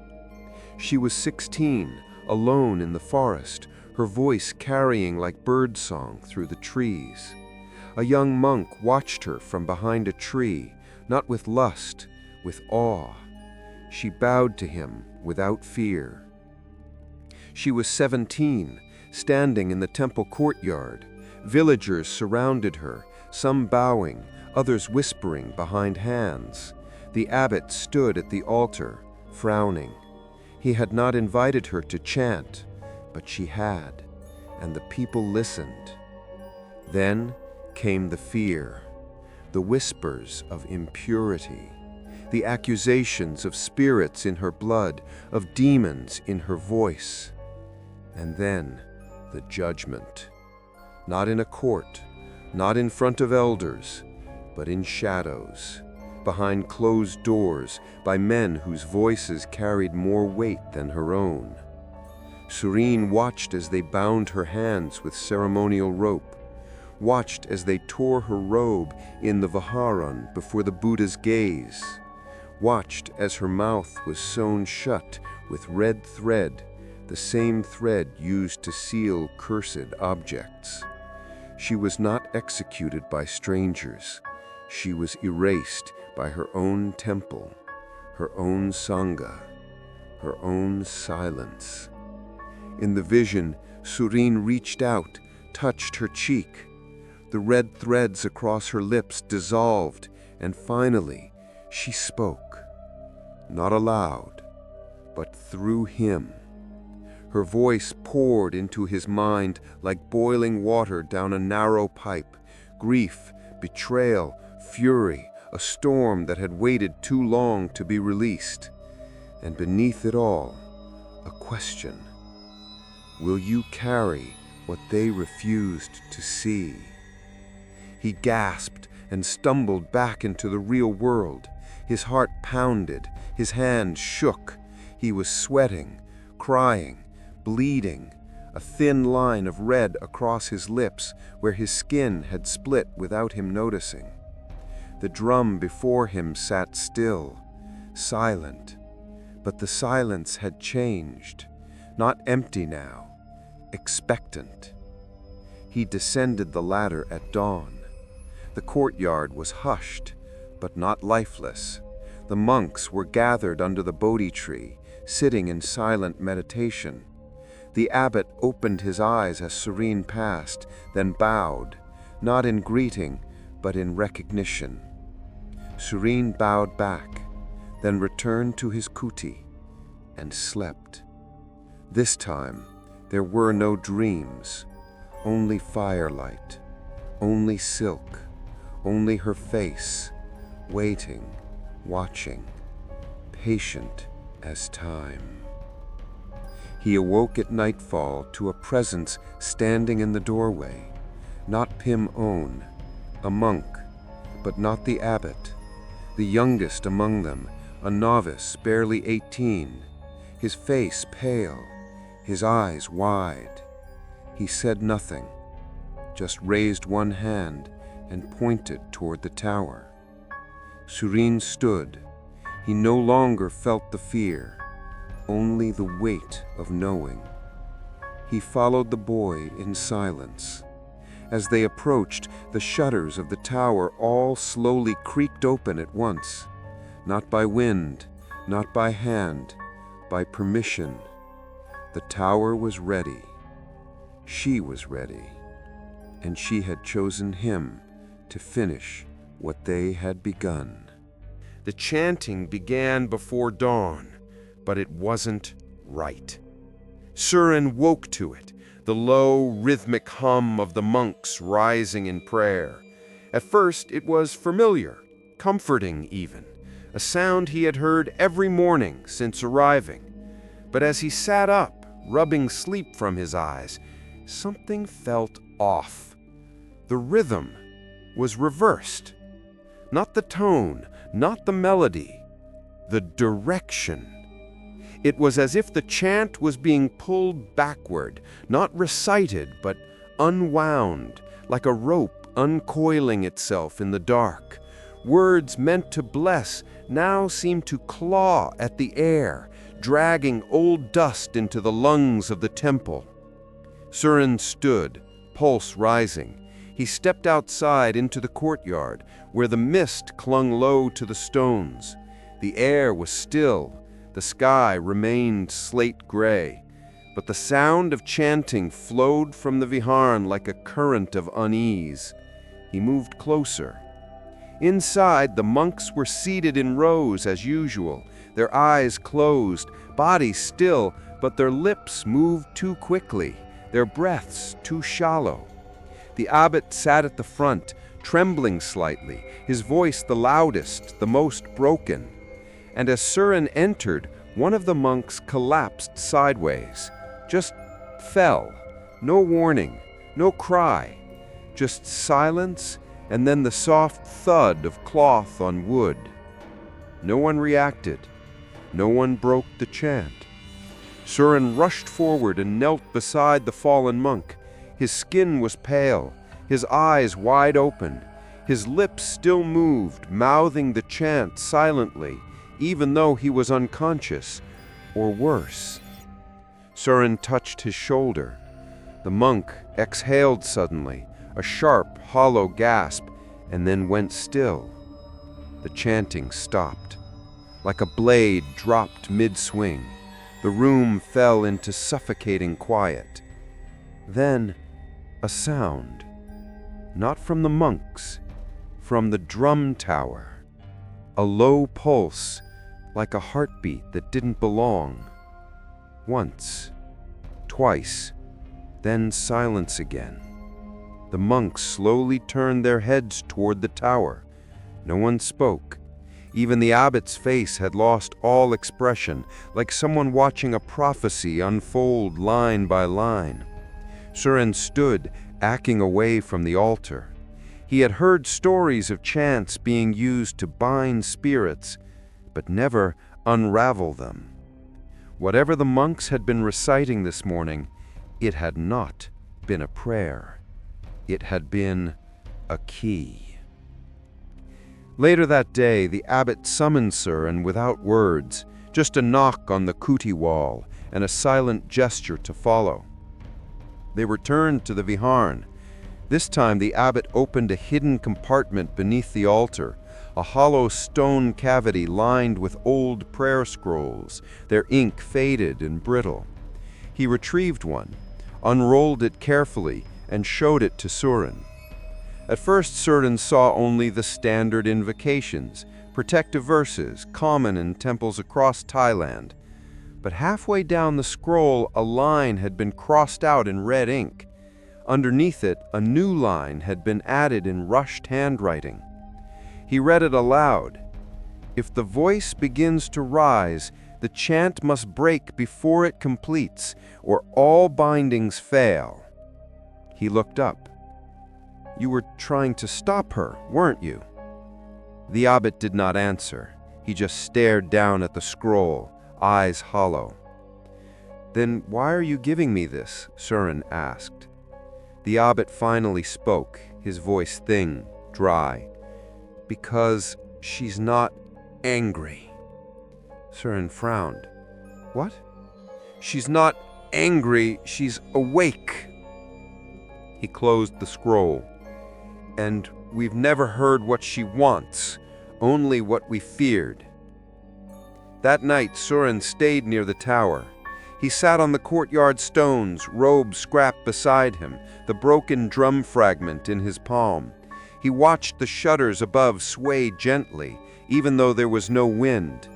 She was 16, alone in the forest, her voice carrying like birdsong through the trees. A young monk watched her from behind a tree, not with lust, with awe. She bowed to him without fear. She was 17, standing in the temple courtyard. Villagers surrounded her, some bowing, others whispering behind hands. The abbot stood at the altar, frowning. He had not invited her to chant, but she had, and the people listened. Then came the fear, the whispers of impurity, the accusations of spirits in her blood, of demons in her voice. And then the judgment, not in a court, not in front of elders, but in shadows, behind closed doors, by men whose voices carried more weight than her own. Serene watched as they bound her hands with ceremonial rope, watched as they tore her robe in the Viharan before the Buddha's gaze, watched as her mouth was sewn shut with red thread, the same thread used to seal cursed objects. She was not executed by strangers. She was erased by her own temple, her own sangha, her own silence. In the vision, Serene reached out, touched her cheek. The red threads across her lips dissolved, and finally, she spoke. Not aloud, but through him. Her voice poured into his mind like boiling water down a narrow pipe. Grief, betrayal, fury, a storm that had waited too long to be released. And beneath it all, a question. Will you carry what they refused to see? He gasped and stumbled back into the real world. His heart pounded, his hands shook. He was sweating, crying, bleeding, a thin line of red across his lips where his skin had split without him noticing. The drum before him sat still, silent, but the silence had changed, not empty now, expectant. He descended the ladder at dawn. The courtyard was hushed, but not lifeless. The monks were gathered under the Bodhi tree, sitting in silent meditation. The abbot opened his eyes as Serene passed, then bowed, not in greeting, but in recognition. Serene bowed back, then returned to his kuti, and slept. This time, there were no dreams, only firelight, only silk, only her face, waiting, watching, patient as time. He awoke at nightfall to a presence standing in the doorway, not Pim On, a monk, but not the abbot, the youngest among them, a novice barely 18, his face pale, his eyes wide. He said nothing, just raised one hand and pointed toward the tower. Serene stood. He no longer felt the fear, only the weight of knowing. He followed the boy in silence. As they approached, the shutters of the tower all slowly creaked open at once, not by wind, not by hand, by permission. The tower was ready. She was ready, and she had chosen him to finish what they had begun. The chanting began before dawn, but it wasn't right. Surin woke to it, the low, rhythmic hum of the monks rising in prayer. At first, it was familiar, comforting even, a sound he had heard every morning since arriving. But as he sat up, rubbing sleep from his eyes, something felt off. The rhythm was reversed. Not the tone, not the melody, the direction. It was as if the chant was being pulled backward, not recited, but unwound, like a rope uncoiling itself in the dark. Words meant to bless now seemed to claw at the air, dragging old dust into the lungs of the temple. Surin stood, pulse rising. He stepped outside into the courtyard, where the mist clung low to the stones. The air was still. The sky remained slate gray, but the sound of chanting flowed from the viharn like a current of unease. He moved closer. Inside, the monks were seated in rows as usual, their eyes closed, bodies still, but their lips moved too quickly, their breaths too shallow. The abbot sat at the front, trembling slightly, his voice the loudest, the most broken. And as Surin entered, one of the monks collapsed sideways, just fell. No warning, no cry, just silence, and then the soft thud of cloth on wood. No one reacted. No one broke the chant. Surin rushed forward and knelt beside the fallen monk. His skin was pale, his eyes wide open. His lips still moved, mouthing the chant silently, even though he was unconscious, or worse. Surin touched his shoulder. The monk exhaled suddenly, a sharp, hollow gasp, and then went still. The chanting stopped. Like a blade dropped mid-swing, the room fell into suffocating quiet. Then, a sound. Not from the monks, from the drum tower. A low pulse, like a heartbeat that didn't belong. Once, twice, then silence again. The monks slowly turned their heads toward the tower. No one spoke. Even the abbot's face had lost all expression, like someone watching a prophecy unfold line by line. Surin stood, backing away from the altar. He had heard stories of chants being used to bind spirits, but never unravel them. Whatever the monks had been reciting this morning, it had not been a prayer. It had been a key. Later that day, the abbot summoned Surin without words, just a knock on the kuti wall and a silent gesture to follow. They returned to the viharn. This time the abbot opened a hidden compartment beneath the altar, a hollow stone cavity lined with old prayer scrolls, their ink faded and brittle. He retrieved one, unrolled it carefully, and showed it to Surin. At first Surin saw only the standard invocations, protective verses common in temples across Thailand. But halfway down the scroll, a line had been crossed out in red ink. Underneath it, a new line had been added in rushed handwriting. He read it aloud. If the voice begins to rise, the chant must break before it completes, or all bindings fail. He looked up. You were trying to stop her, weren't you? The abbot did not answer. He just stared down at the scroll, eyes hollow. Then why are you giving me this? Surin asked. The abbot finally spoke, his voice thin, dry. Because she's not angry. Surin frowned. What? She's not angry, she's awake. He closed the scroll. And we've never heard what she wants, only what we feared. That night, Surin stayed near the tower. He sat on the courtyard stones, robe scrapped beside him, the broken drum fragment in his palm. He watched the shutters above sway gently, even though there was no wind.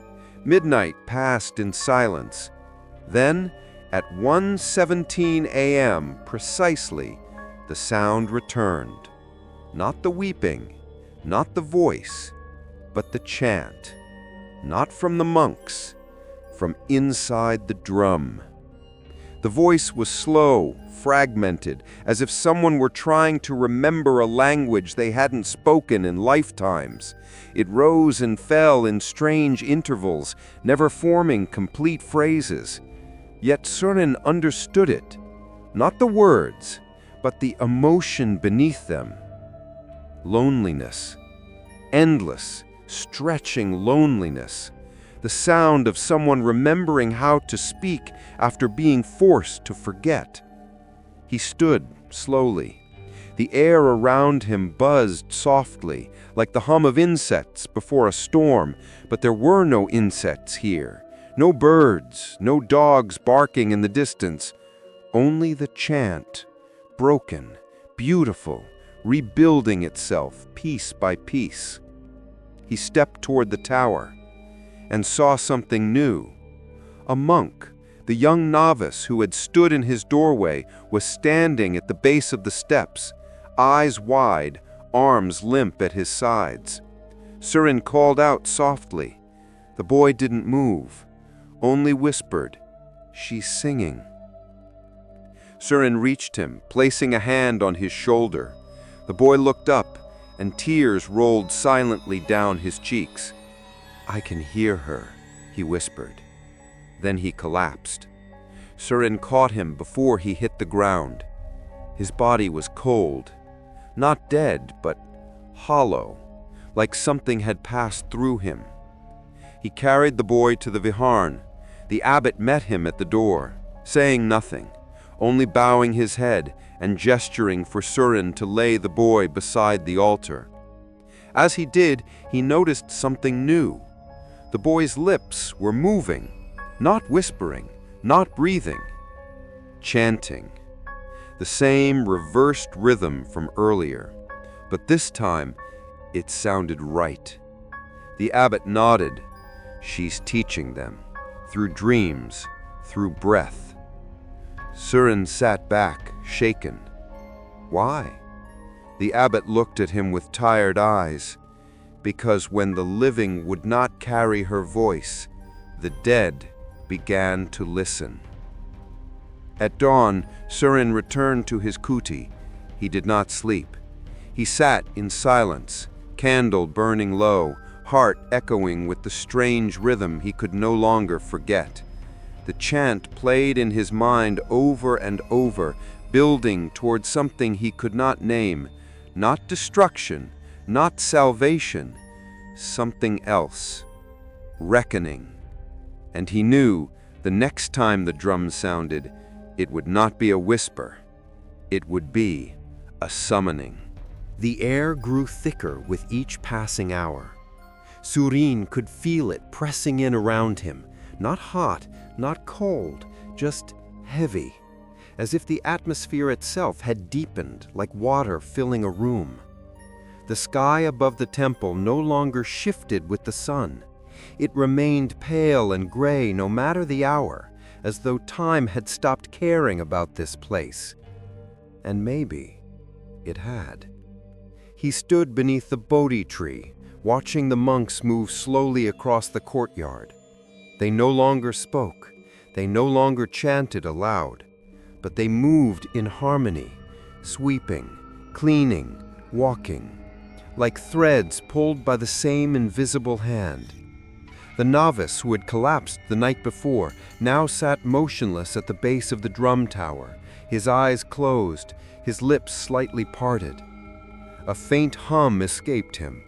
Midnight passed in silence. Then, at 1:17 a.m. precisely, the sound returned. Not the weeping, not the voice, but the chant. Not from the monks, from inside the drum. The voice was slow, fragmented, as if someone were trying to remember a language they hadn't spoken in lifetimes. It rose and fell in strange intervals, never forming complete phrases. Yet Surin understood it, not the words, but the emotion beneath them. Loneliness. Endless, stretching loneliness. The sound of someone remembering how to speak after being forced to forget. He stood slowly. The air around him buzzed softly, like the hum of insects before a storm, but there were no insects here. No birds, no dogs barking in the distance. Only the chant, broken, beautiful, rebuilding itself piece by piece. He stepped toward the tower and saw something new. A monk, the young novice who had stood in his doorway, was standing at the base of the steps, eyes wide, arms limp at his sides. Surin called out softly. The boy didn't move, only whispered, "She's singing." Surin reached him, placing a hand on his shoulder. The boy looked up, and tears rolled silently down his cheeks. "I can hear her," he whispered. Then he collapsed. Surin caught him before he hit the ground. His body was cold, not dead, but hollow, like something had passed through him. He carried the boy to the viharn. The abbot met him at the door, saying nothing, only bowing his head and gesturing for Surin to lay the boy beside the altar. As he did, he noticed something new. The boy's lips were moving, not whispering, not breathing, chanting. The same reversed rhythm from earlier, but this time it sounded right. The abbot nodded. She's teaching them, through dreams, through breath. Surin sat back, shaken. Why? The abbot looked at him with tired eyes. Because when the living would not carry her voice, the dead began to listen. At dawn, Surin returned to his kuti. He did not sleep. He sat in silence, candle burning low, heart echoing with the strange rhythm he could no longer forget. The chant played in his mind over and over, building toward something he could not name, not destruction, not salvation, something else, reckoning. And he knew the next time the drum sounded, it would not be a whisper, it would be a summoning. The air grew thicker with each passing hour. Surin could feel it pressing in around him, not hot, not cold, just heavy, as if the atmosphere itself had deepened like water filling a room. The sky above the temple no longer shifted with the sun. It remained pale and gray no matter the hour, as though time had stopped caring about this place. And maybe it had. He stood beneath the Bodhi tree, watching the monks move slowly across the courtyard. They no longer spoke, they no longer chanted aloud, but they moved in harmony, sweeping, cleaning, walking, like threads pulled by the same invisible hand. The novice who had collapsed the night before now sat motionless at the base of the drum tower, his eyes closed, his lips slightly parted. A faint hum escaped him,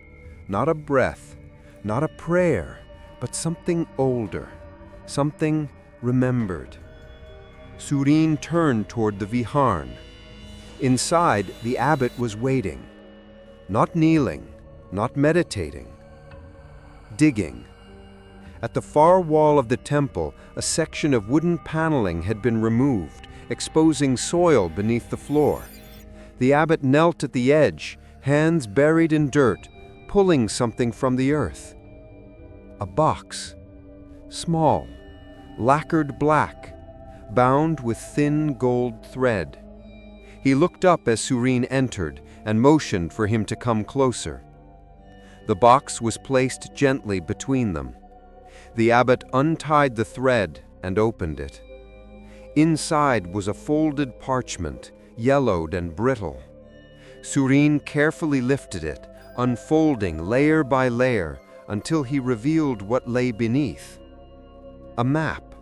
not a breath, not a prayer, but something older, something remembered. Surin turned toward the viharn. Inside, the abbot was waiting, not kneeling, not meditating, digging. At the far wall of the temple, a section of wooden paneling had been removed, exposing soil beneath the floor. The abbot knelt at the edge, hands buried in dirt, pulling something from the earth. A box, small, lacquered black, bound with thin gold thread. He looked up as Surin entered and motioned for him to come closer. The box was placed gently between them. The abbot untied the thread and opened it. Inside was a folded parchment, yellowed and brittle. Surin carefully lifted it, unfolding layer by layer until he revealed what lay beneath. A map,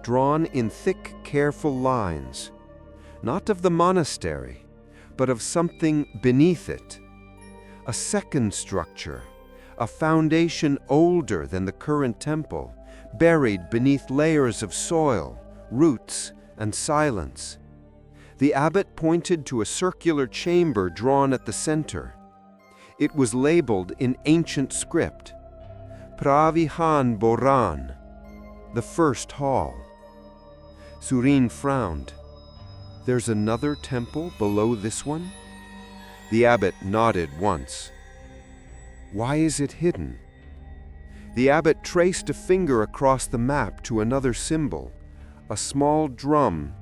drawn in thick, careful lines, not of the monastery, but of something beneath it. A second structure, a foundation older than the current temple, buried beneath layers of soil, roots, and silence. The abbot pointed to a circular chamber drawn at the center. It was labeled in ancient script, Pravihan Boran, the first hall. Surin frowned. There's another temple below this one? The abbot nodded once. Why is it hidden? The abbot traced a finger across the map to another symbol, a small drum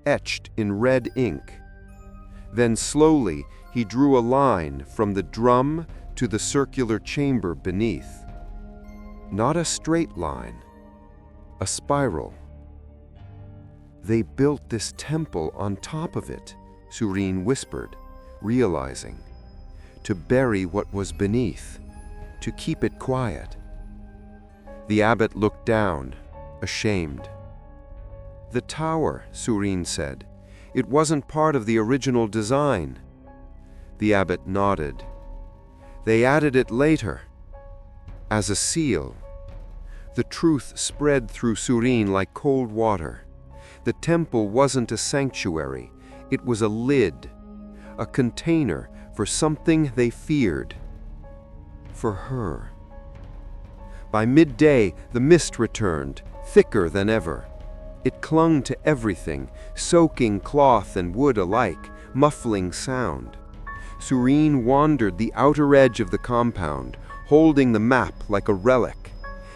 etched in red ink. Then slowly he drew a line from the drum to the circular chamber beneath. Not a straight line, a spiral. They built this temple on top of it, Surin whispered, realizing. To bury what was beneath, to keep it quiet. The abbot looked down, ashamed. The tower, Surin said. It wasn't part of the original design. The abbot nodded. They added it later, as a seal. The truth spread through Surin like cold water. The temple wasn't a sanctuary, it was a lid, a container for something they feared. For her. By midday, the mist returned, thicker than ever. It clung to everything, soaking cloth and wood alike, muffling sound. Surin wandered the outer edge of the compound, holding the map like a relic.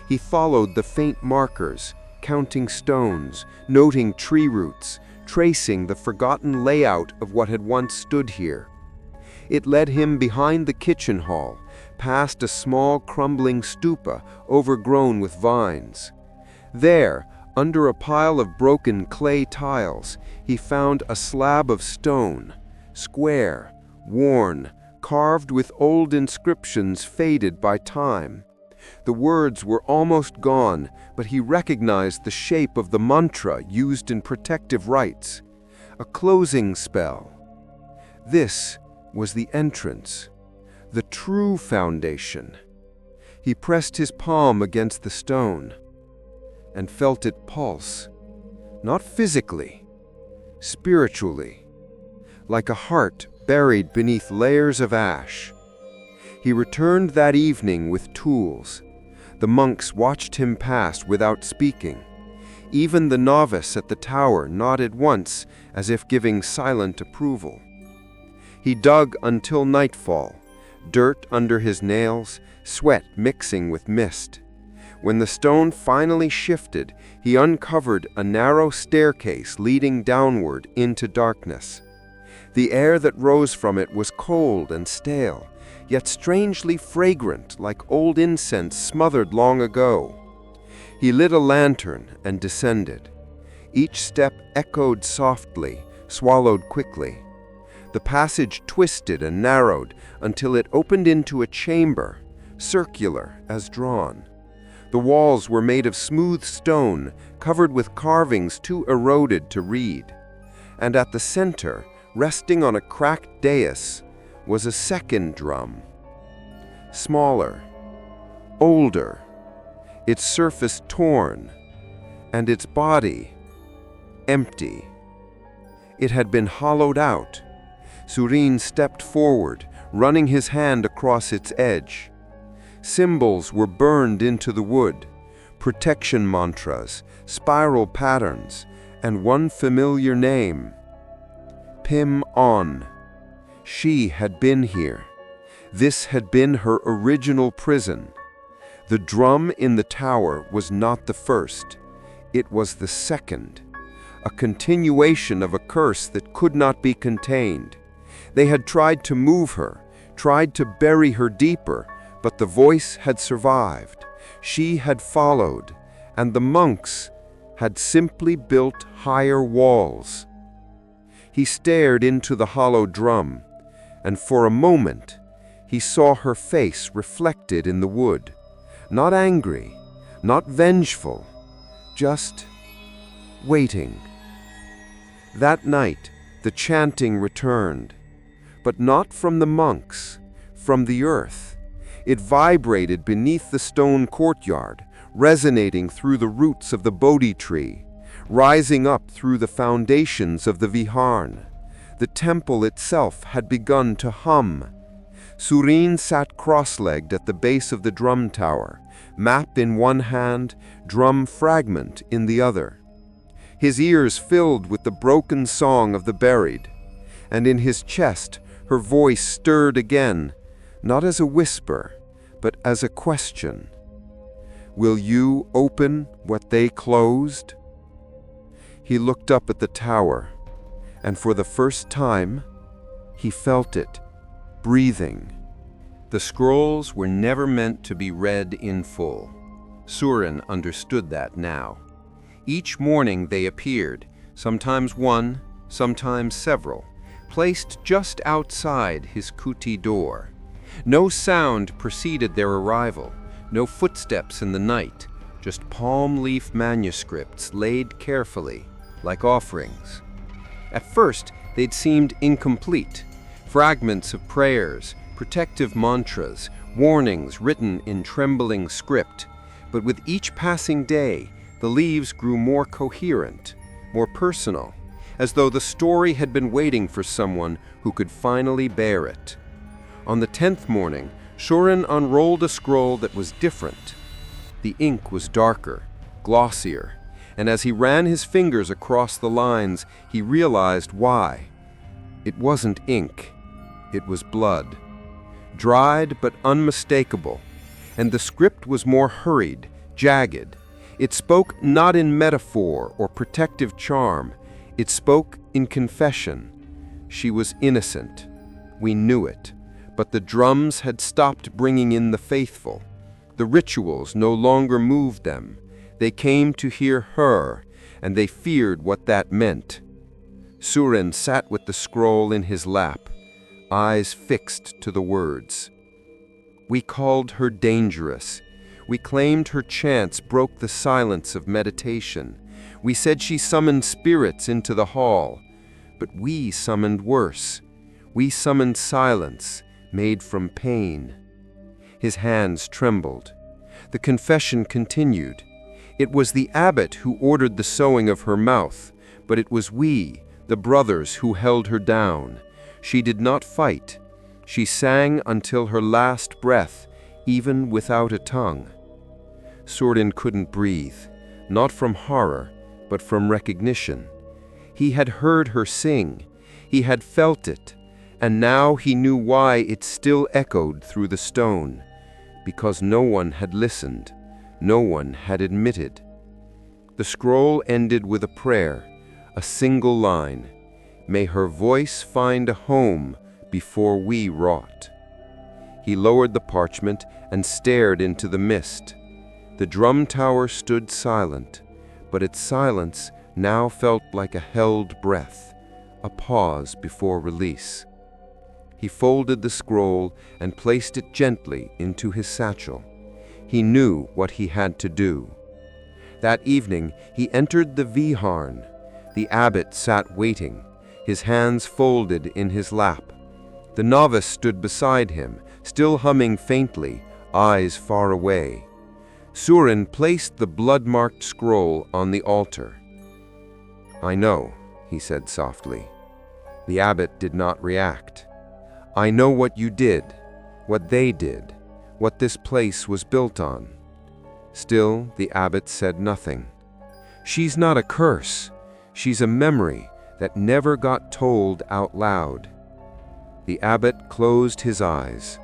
He followed the faint markers, counting stones, noting tree roots, tracing the forgotten layout of what had once stood here. It led him behind the kitchen hall, past a small crumbling stupa overgrown with vines. There, under a pile of broken clay tiles, he found a slab of stone, square, worn, carved with old inscriptions faded by time. The words were almost gone, but he recognized the shape of the mantra used in protective rites, a closing spell. This was the entrance, the true foundation. He pressed his palm against the stone and felt it pulse, not physically, spiritually, like a heart buried beneath layers of ash. He returned that evening with tools. The monks watched him pass without speaking. Even the novice at the tower nodded once, as if giving silent approval. He dug until nightfall, dirt under his nails, sweat mixing with mist. When the stone finally shifted, he uncovered a narrow staircase leading downward into darkness. The air that rose from it was cold and stale, yet strangely fragrant like old incense smothered long ago. He lit a lantern and descended. Each step echoed softly, swallowed quickly. The passage twisted and narrowed until it opened into a chamber, circular as drawn. The walls were made of smooth stone, covered with carvings too eroded to read. And at the center, resting on a cracked dais, was a second drum. Smaller, older, its surface torn, and its body empty. It had been hollowed out. Surin stepped forward, running his hand across its edge. Symbols were burned into the wood, protection mantras, spiral patterns, and one familiar name. Pim On. She had been here. This had been her original prison. The drum in the tower was not the first. It was the second. A continuation of a curse that could not be contained. They had tried to move her, tried to bury her deeper, but the voice had survived. She had followed, and the monks had simply built higher walls. He stared into the hollow drum, and for a moment he saw her face reflected in the wood, not angry, not vengeful, just waiting. That night, the chanting returned, but not from the monks, from the earth. It vibrated beneath the stone courtyard, resonating through the roots of the Bodhi tree, rising up through the foundations of the Viharn. The temple itself had begun to hum. Surin sat cross-legged at the base of the drum tower, map in one hand, drum fragment in the other. His ears filled with the broken song of the buried, and in his chest her voice stirred again, not as a whisper, but as a question. Will you open what they closed? He looked up at the tower, and for the first time, he felt it, breathing. The scrolls were never meant to be read in full. Surin understood that now. Each morning they appeared, sometimes one, sometimes several, placed just outside his kuti door. No sound preceded their arrival, no footsteps in the night, just palm leaf manuscripts laid carefully, like offerings. At first, they'd seemed incomplete, fragments of prayers, protective mantras, warnings written in trembling script. But with each passing day, the leaves grew more coherent, more personal, as though the story had been waiting for someone who could finally bear it. On the 10th morning, Surin unrolled a scroll that was different. The ink was darker, glossier, and as he ran his fingers across the lines, he realized why. It wasn't ink, it was blood. Dried but unmistakable, and the script was more hurried, jagged. It spoke not in metaphor or protective charm, it spoke in confession. She was innocent. We knew it. But the drums had stopped bringing in the faithful. The rituals no longer moved them. They came to hear her, and they feared what that meant. Surin sat with the scroll in his lap, eyes fixed to the words. We called her dangerous. We claimed her chants broke the silence of meditation. We said she summoned spirits into the hall. But we summoned worse. We summoned silence, made from pain. His hands trembled. The confession continued. It was the abbot who ordered the sewing of her mouth, but it was we, the brothers, who held her down. She did not fight. She sang until her last breath, even without a tongue. Surin couldn't breathe, not from horror, but from recognition. He had heard her sing. He had felt it. And now he knew why it still echoed through the stone, because no one had listened, no one had admitted. The scroll ended with a prayer, a single line. May her voice find a home before we rot. He lowered the parchment and stared into the mist. The drum tower stood silent, but its silence now felt like a held breath, a pause before release. He folded the scroll and placed it gently into his satchel. He knew what he had to do. That evening, he entered the Viharn. The abbot sat waiting, his hands folded in his lap. The novice stood beside him, still humming faintly, eyes far away. Surin placed the blood-marked scroll on the altar. I know, he said softly. The abbot did not react. I know what you did, what they did, what this place was built on. Still, the abbot said nothing. She's not a curse. She's a memory that never got told out loud. The abbot closed his eyes.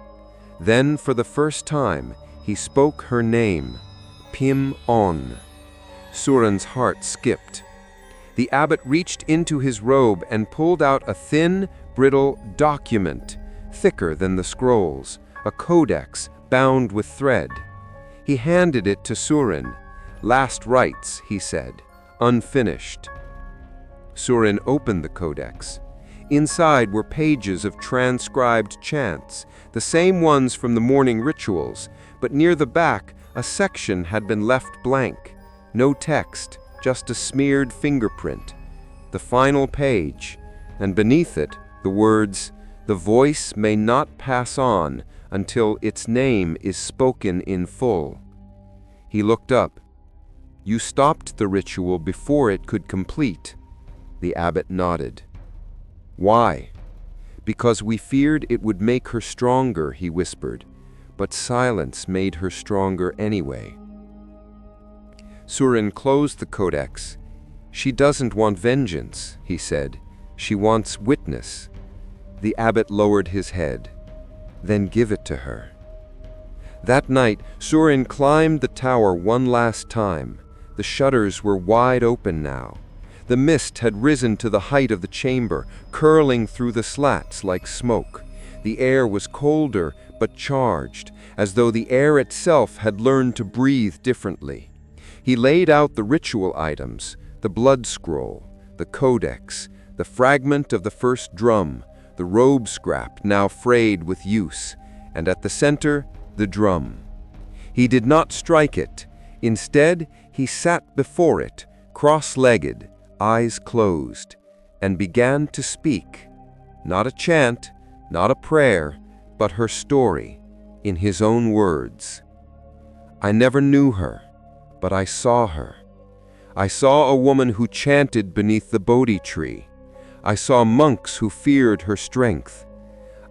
Then, for the first time, he spoke her name, Pim On. Surin's heart skipped. The abbot reached into his robe and pulled out a thin, brittle document, thicker than the scrolls, a codex bound with thread. He handed it to Surin. Last rites, he said, unfinished. Surin opened the codex. Inside were pages of transcribed chants, the same ones from the morning rituals, but near the back, a section had been left blank. No text, just a smeared fingerprint. The final page, and beneath it, the words, "The voice may not pass on until its name is spoken in full." He looked up. "You stopped the ritual before it could complete." The abbot nodded. "Why?" "Because we feared it would make her stronger," he whispered, "but silence made her stronger anyway." Surin closed the codex. "She doesn't want vengeance," he said. "She wants witness." The abbot lowered his head. "Then give it to her." That night, Surin climbed the tower one last time. The shutters were wide open now. The mist had risen to the height of the chamber, curling through the slats like smoke. The air was colder but charged, as though the air itself had learned to breathe differently. He laid out the ritual items, the blood scroll, the codex, the fragment of the first drum, the robe scrap now frayed with use, and at the center, the drum. He did not strike it. Instead, he sat before it, cross-legged, eyes closed, and began to speak. Not a chant, not a prayer, but her story, in his own words. "I never knew her, but I saw her. I saw a woman who chanted beneath the Bodhi tree. I saw monks who feared her strength.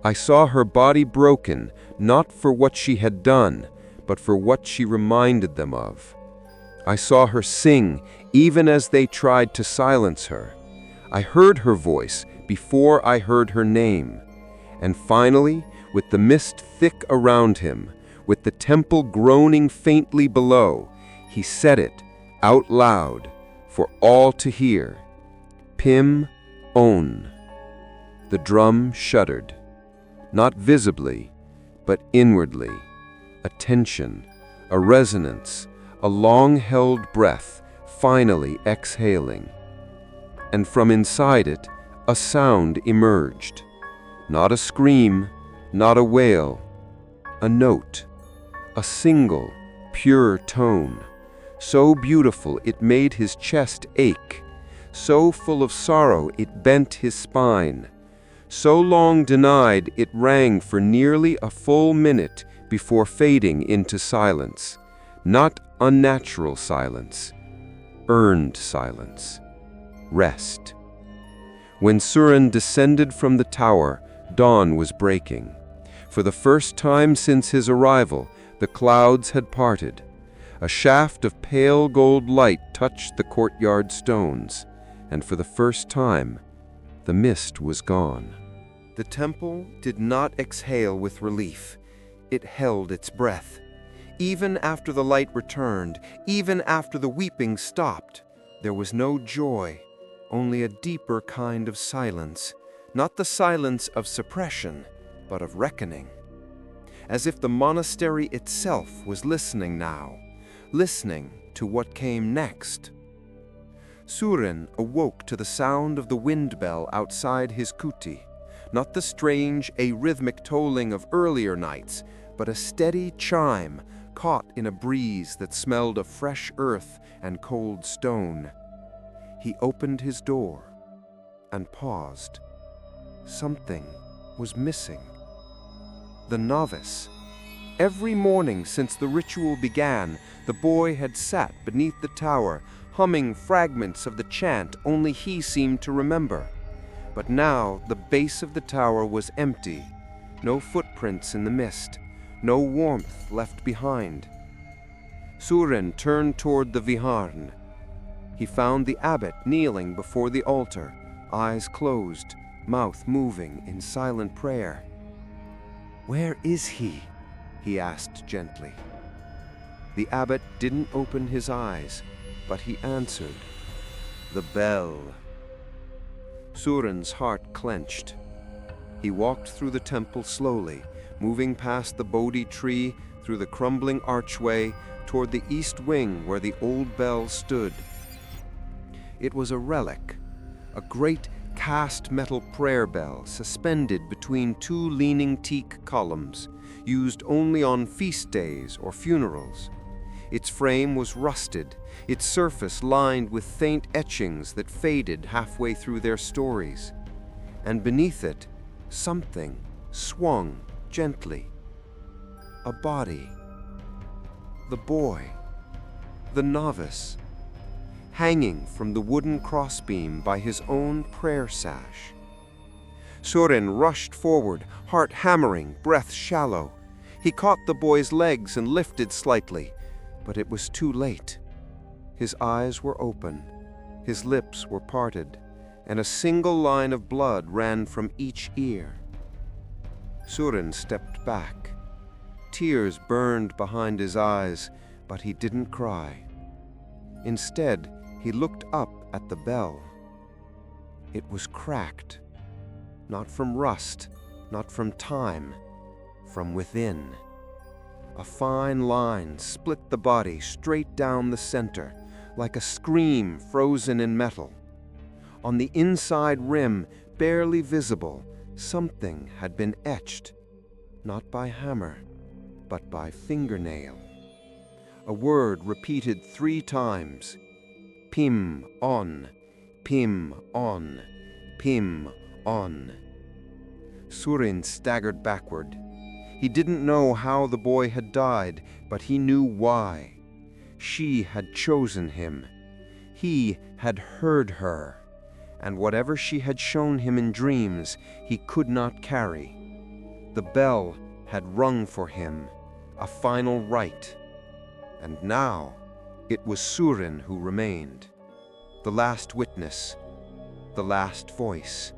I saw her body broken, not for what she had done, but for what she reminded them of. I saw her sing, even as they tried to silence her. I heard her voice before I heard her name. And finally, with the mist thick around him, with the temple groaning faintly below, he said it out loud for all to hear. Pim On. The drum shuddered, not visibly, but inwardly. A tension, a resonance, a long-held breath, finally exhaling. And from inside it, a sound emerged. Not a scream, not a wail, a note, a single, pure tone, so beautiful it made his chest ache, so full of sorrow it bent his spine. So long denied, it rang for nearly a full minute before fading into silence. Not unnatural silence, earned silence. Rest. When Surin descended from the tower, dawn was breaking. For the first time since his arrival, the clouds had parted. A shaft of pale gold light touched the courtyard stones, and for the first time, the mist was gone. The temple did not exhale with relief. It held its breath. Even after the light returned, even after the weeping stopped, there was no joy, only a deeper kind of silence, not the silence of suppression, but of reckoning. As if the monastery itself was listening now, listening to what came next. Surin awoke to the sound of the wind bell outside his kuti, not the strange, arrhythmic tolling of earlier nights, but a steady chime caught in a breeze that smelled of fresh earth and cold stone. He opened his door and paused. Something was missing. The novice. Every morning since the ritual began, the boy had sat beneath the tower, humming fragments of the chant only he seemed to remember. But now the base of the tower was empty, no footprints in the mist, no warmth left behind. Surin turned toward the viharn. He found the abbot kneeling before the altar, eyes closed, mouth moving in silent prayer. "Where is he?" he asked gently. The abbot didn't open his eyes, but he answered, "The bell." Surin's heart clenched. He walked through the temple slowly, moving past the Bodhi tree, through the crumbling archway, toward the east wing where the old bell stood. It was a relic, a great cast metal prayer bell suspended between two leaning teak columns, used only on feast days or funerals. Its frame was rusted, its surface lined with faint etchings that faded halfway through their stories. And beneath it, something swung gently. A body. The boy. The novice. Hanging from the wooden crossbeam by his own prayer sash. Surin rushed forward, heart hammering, breath shallow. He caught the boy's legs and lifted slightly, but it was too late. His eyes were open, his lips were parted, and a single line of blood ran from each ear. Surin stepped back. Tears burned behind his eyes, but he didn't cry. Instead, he looked up at the bell. It was cracked, not from rust, not from time, from within. A fine line split the body straight down the center, like a scream frozen in metal. On the inside rim, barely visible, something had been etched, not by hammer, but by fingernail. A word repeated 3 times. Pim on, pim on, pim on. Surin staggered backward. He didn't know how the boy had died, but he knew why. She had chosen him. He had heard her. And whatever she had shown him in dreams, he could not carry. The bell had rung for him, a final rite. And now, it was Surin who remained. The last witness, the last voice.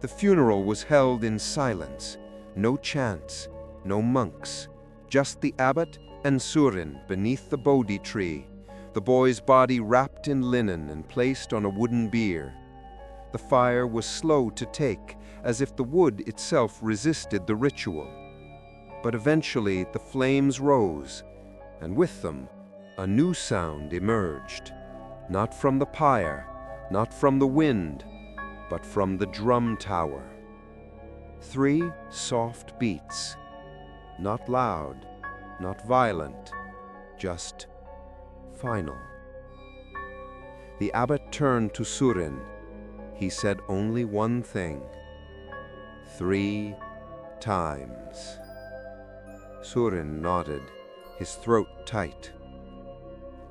The funeral was held in silence. No chants, no monks, just the abbot and Surin beneath the Bodhi tree, the boy's body wrapped in linen and placed on a wooden bier. The fire was slow to take, as if the wood itself resisted the ritual. But eventually the flames rose, and with them a new sound emerged, not from the pyre, not from the wind, but from the drum tower. 3 soft beats, not loud, not violent, just final. The abbot turned to Surin. He said only one thing. 3 times. Surin nodded, his throat tight.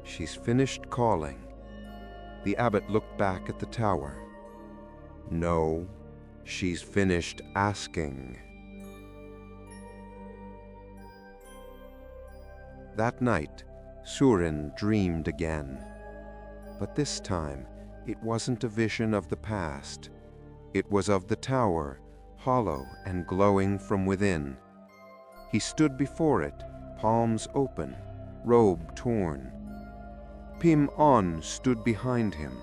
She's finished calling. The abbot looked back at the tower. No, she's finished asking. That night, Surin dreamed again. But this time, it wasn't a vision of the past. It was of the tower, hollow and glowing from within. He stood before it, palms open, robe torn. Pim On stood behind him,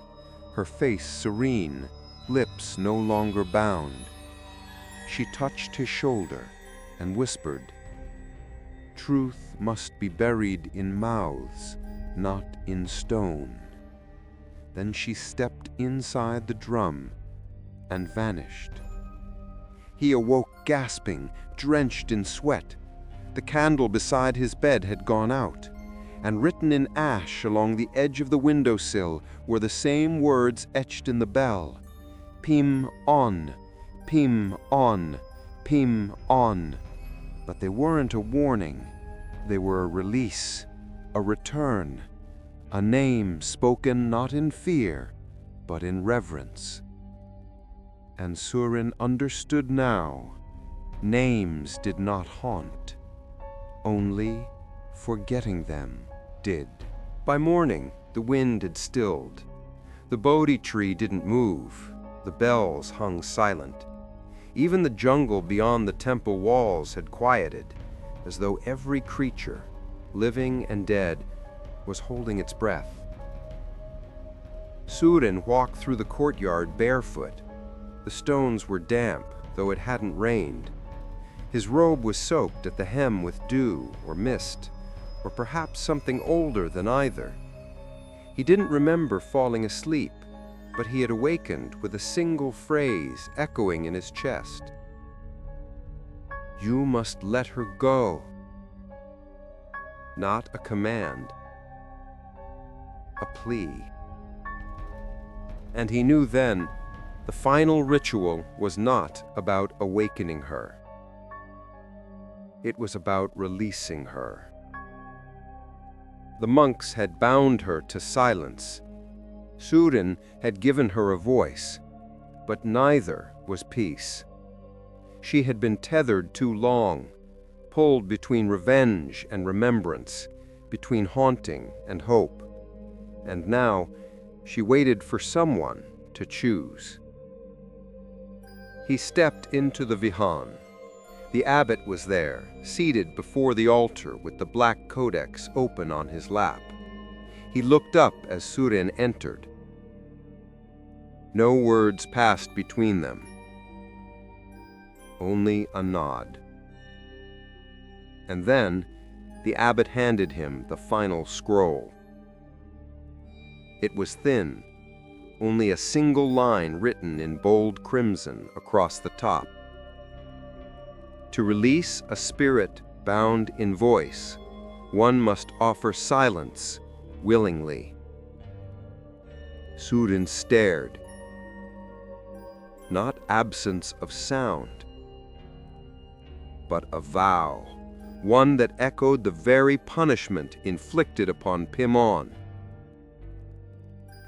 her face serene, lips no longer bound. She touched his shoulder and whispered, "Truth must be buried in mouths, not in stone." Then she stepped inside the drum and vanished. He awoke gasping, drenched in sweat. The candle beside his bed had gone out, and written in ash along the edge of the windowsill were the same words etched in the bell. Pim on, pim on, pim on. But they weren't a warning. They were a release, a return, a name spoken not in fear, but in reverence. And Surin understood now. Names did not haunt. Only forgetting them did. By morning, the wind had stilled. The Bodhi tree didn't move. The bells hung silent. Even the jungle beyond the temple walls had quieted, as though every creature, living and dead, was holding its breath. Surin walked through the courtyard barefoot. The stones were damp, though it hadn't rained. His robe was soaked at the hem with dew or mist, or perhaps something older than either. He didn't remember falling asleep, but he had awakened with a single phrase echoing in his chest. You must let her go. Not a command, a plea. And he knew then the final ritual was not about awakening her. It was about releasing her. The monks had bound her to silence. Surin had given her a voice, but neither was peace. She had been tethered too long, pulled between revenge and remembrance, between haunting and hope. And now she waited for someone to choose. He stepped into the vihan. The abbot was there, seated before the altar with the black codex open on his lap. He looked up as Surin entered. No words passed between them. Only a nod. And then the abbot handed him the final scroll. It was thin, only a single line written in bold crimson across the top. To release a spirit bound in voice, one must offer silence willingly. Surin stared. Not absence of sound, but a vow, one that echoed the very punishment inflicted upon Pimon.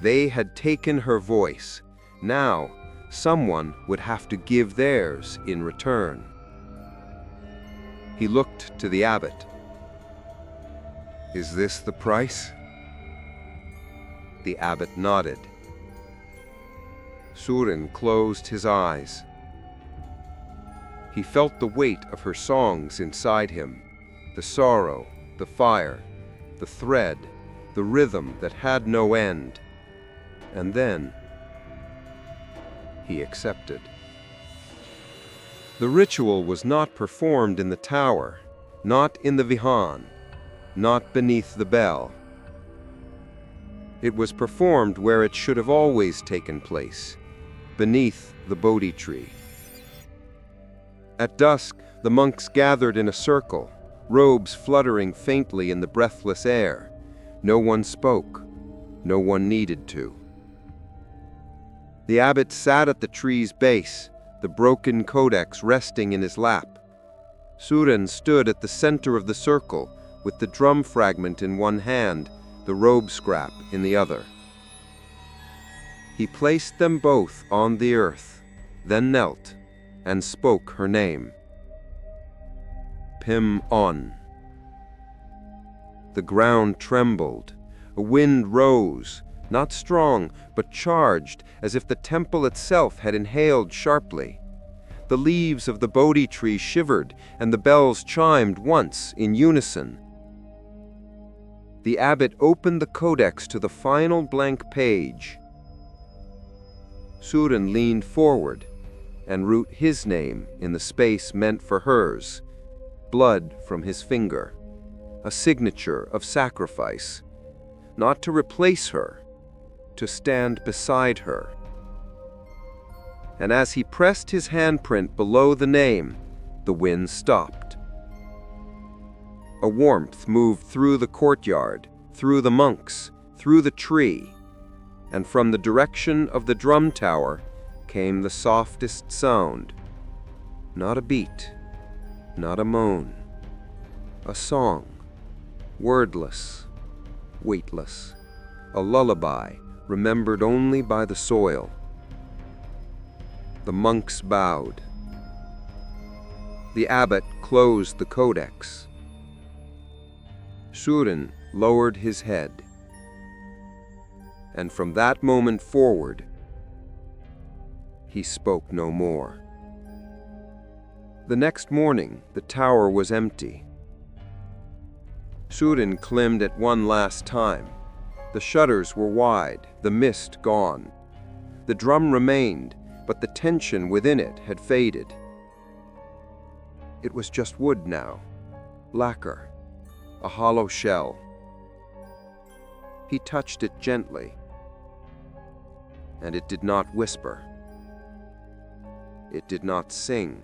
They had taken her voice. Now, someone would have to give theirs in return. He looked to the abbot. Is this the price? The abbot nodded. Surin closed his eyes. He felt the weight of her songs inside him, the sorrow, the fire, the thread, the rhythm that had no end. And then he accepted. The ritual was not performed in the tower, not in the vihan, not beneath the bell. It was performed where it should have always taken place, beneath the Bodhi tree. At dusk, the monks gathered in a circle, robes fluttering faintly in the breathless air. No one spoke. No one needed to. The abbot sat at the tree's base, the broken codex resting in his lap. Surin stood at the center of the circle, with the drum fragment in one hand, the robe scrap in the other. He placed them both on the earth, then knelt and spoke her name. Pim-on. The ground trembled. A wind rose, not strong, but charged, as if the temple itself had inhaled sharply. The leaves of the Bodhi tree shivered, and the bells chimed once in unison. The abbot opened the codex to the final blank page. Surin leaned forward and wrote his name in the space meant for hers, blood from his finger, a signature of sacrifice, not to replace her, to stand beside her. And as he pressed his handprint below the name, the wind stopped. A warmth moved through the courtyard, through the monks, through the tree, and from the direction of the drum tower came the softest sound. Not a beat, not a moan, a song, wordless, weightless, a lullaby remembered only by the soil. The monks bowed. The abbot closed the codex. Surin lowered his head. And from that moment forward, he spoke no more. The next morning, the tower was empty. Surin climbed it one last time. The shutters were wide, the mist gone. The drum remained, but the tension within it had faded. It was just wood now, lacquer, a hollow shell. He touched it gently, and it did not whisper. It did not sing.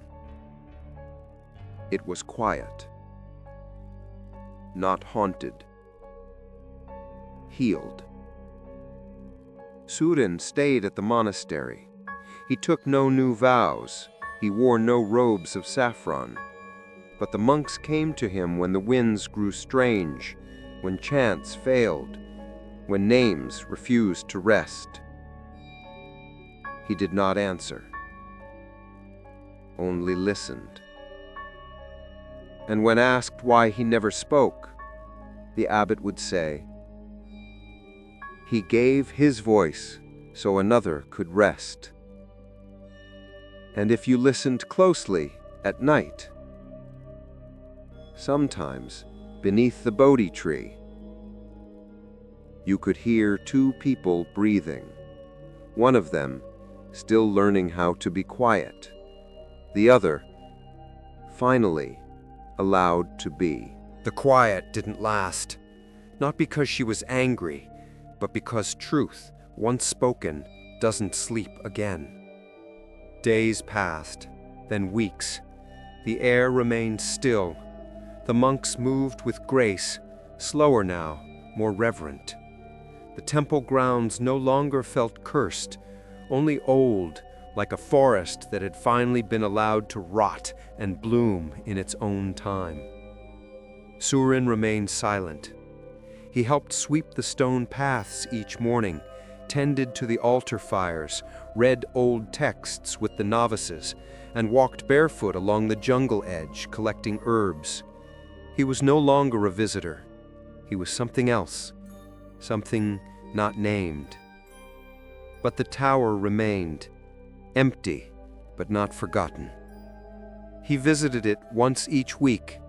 It was quiet, not haunted, healed. Surin stayed at the monastery. He took no new vows. He wore no robes of saffron. But the monks came to him when the winds grew strange, when chants failed, when names refused to rest. He did not answer, only listened. And when asked why he never spoke, the abbot would say, "He gave his voice so another could rest." And if you listened closely at night, sometimes beneath the Bodhi tree, you could hear two people breathing, one of them still learning how to be quiet, the other finally allowed to be. The quiet didn't last, not because she was angry, but because truth, once spoken, doesn't sleep again. Days passed, then weeks. The air remained still. The monks moved with grace, slower now, more reverent. The temple grounds no longer felt cursed, only old, like a forest that had finally been allowed to rot and bloom in its own time. Surin remained silent. He helped sweep the stone paths each morning, tended to the altar fires, read old texts with the novices, and walked barefoot along the jungle edge collecting herbs. He was no longer a visitor. He was something else, something not named. But the tower remained, empty but not forgotten. He visited it once each week,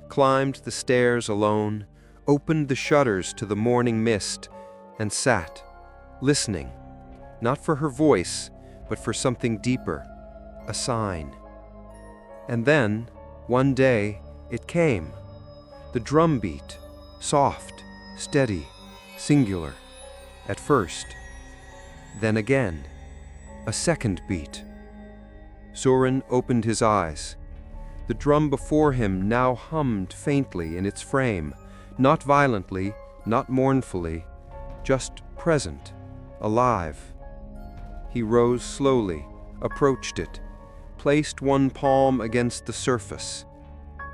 climbed the stairs alone, opened the shutters to the morning mist, and sat, listening, not for her voice, but for something deeper, a sign. And then, one day, it came. The drum beat, soft, steady, singular, at first. Then again, a second beat. Surin opened his eyes. The drum before him now hummed faintly in its frame, not violently, not mournfully, just present, alive. He rose slowly, approached it, placed one palm against the surface.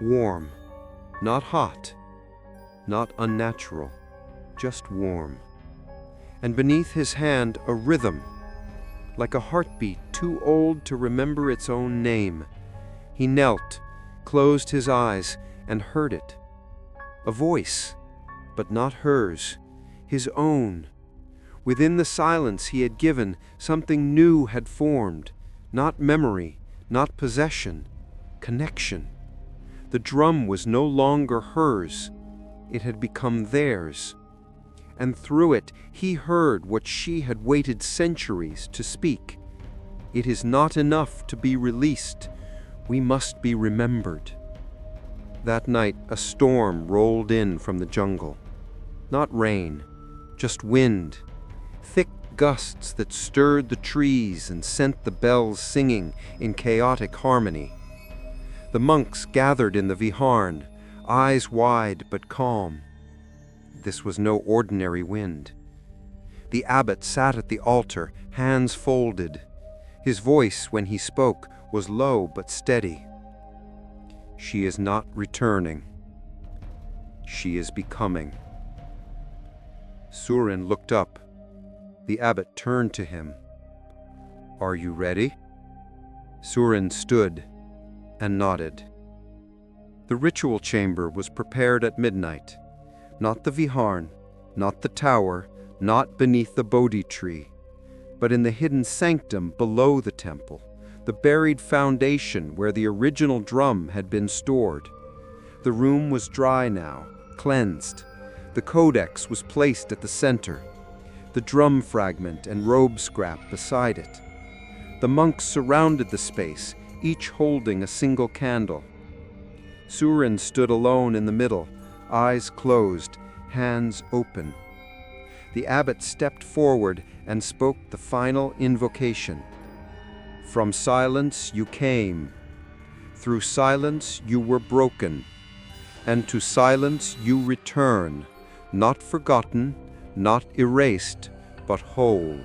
Warm, not hot, not unnatural, just warm. And beneath his hand a rhythm, like a heartbeat too old to remember its own name. He knelt, closed his eyes, and heard it. A voice, but not hers, his own. Within the silence he had given, something new had formed, not memory, not possession, connection. The drum was no longer hers, it had become theirs. And through it he heard what she had waited centuries to speak. It is not enough to be released, we must be remembered. That night a storm rolled in from the jungle. Not rain, just wind. Thick gusts that stirred the trees and sent the bells singing in chaotic harmony. The monks gathered in the viharn, eyes wide but calm. This was no ordinary wind. The abbot sat at the altar, hands folded. His voice, when he spoke, was low but steady. She is not returning. She is becoming. Surin looked up. The abbot turned to him. Are you ready? Surin stood and nodded. The ritual chamber was prepared at midnight. Not the viharn, not the tower, not beneath the Bodhi tree, but in the hidden sanctum below the temple, the buried foundation where the original drum had been stored. The room was dry now, cleansed. The codex was placed at the center, the drum fragment and robe scrap beside it. The monks surrounded the space, each holding a single candle. Surin stood alone in the middle, eyes closed, hands open. The abbot stepped forward and spoke the final invocation. From silence you came. Through silence you were broken. And to silence you return, not forgotten, not erased, but whole.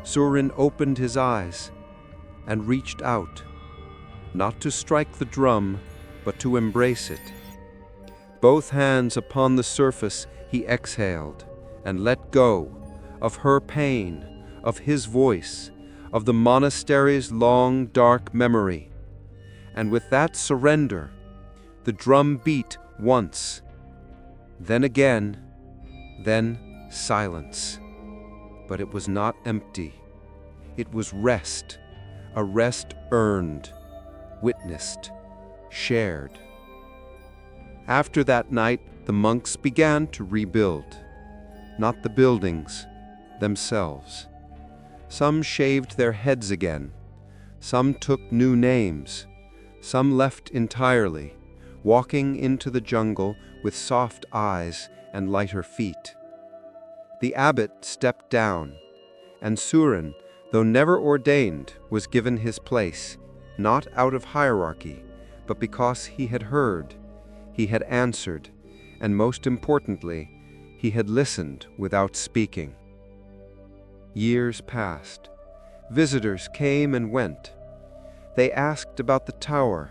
Surin opened his eyes and reached out, not to strike the drum, but to embrace it. Both hands upon the surface, he exhaled and let go of her pain, of his voice, of the monastery's long, dark memory. And with that surrender, the drum beat once, then again, then silence. But it was not empty. It was rest, a rest earned, witnessed, shared. After that night, the monks began to rebuild, not the buildings themselves. Some shaved their heads again, some took new names, some left entirely, walking into the jungle with soft eyes and lighter feet. The abbot stepped down, and Surin, though never ordained, was given his place, not out of hierarchy, but because he had heard, he had answered, and most importantly, he had listened without speaking. Years passed. Visitors came and went. They asked about the tower,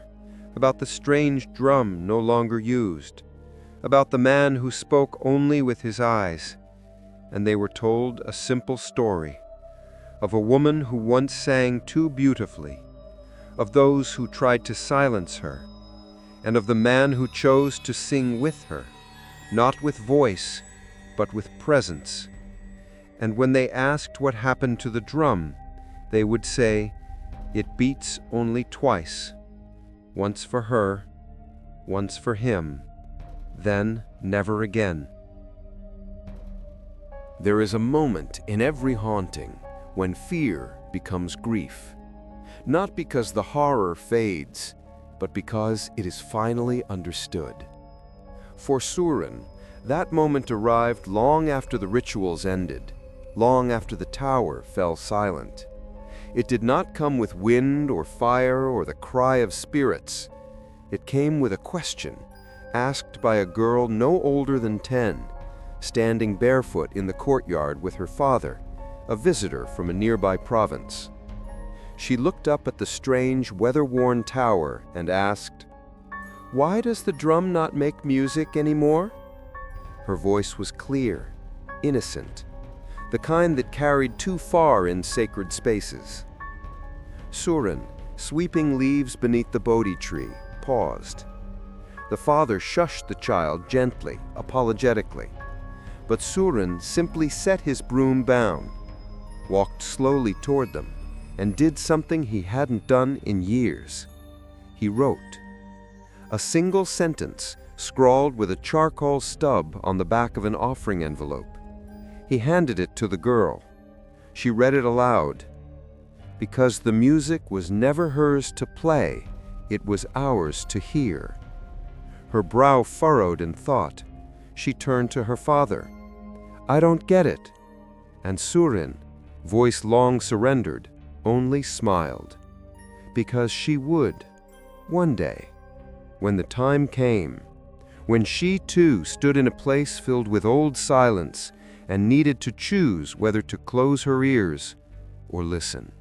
about the strange drum no longer used, about the man who spoke only with his eyes, and they were told a simple story of a woman who once sang too beautifully, of those who tried to silence her, and of the man who chose to sing with her, not with voice, but with presence. And when they asked what happened to the drum, they would say, "It beats only twice, once for her, once for him, then never again." There is a moment in every haunting when fear becomes grief, not because the horror fades, but because it is finally understood. For Surin, that moment arrived long after the rituals ended, long after the tower fell silent. It did not come with wind or fire or the cry of spirits. It came with a question, asked by a girl no older than 10, standing barefoot in the courtyard with her father, a visitor from a nearby province. She looked up at the strange, weather-worn tower and asked, "Why does the drum not make music anymore?" Her voice was clear, innocent, the kind that carried too far in sacred spaces. Surin, sweeping leaves beneath the Bodhi tree, paused. The father shushed the child gently, apologetically, but Surin simply set his broom down, walked slowly toward them, and did something he hadn't done in years. He wrote. A single sentence, scrawled with a charcoal stub on the back of an offering envelope. He handed it to the girl. She read it aloud. Because the music was never hers to play, it was ours to hear. Her brow furrowed in thought. She turned to her father. "I don't get it." And Surin, voice long surrendered, only smiled. Because she would, one day, when the time came, when she too stood in a place filled with old silence and needed to choose whether to close her ears or listen.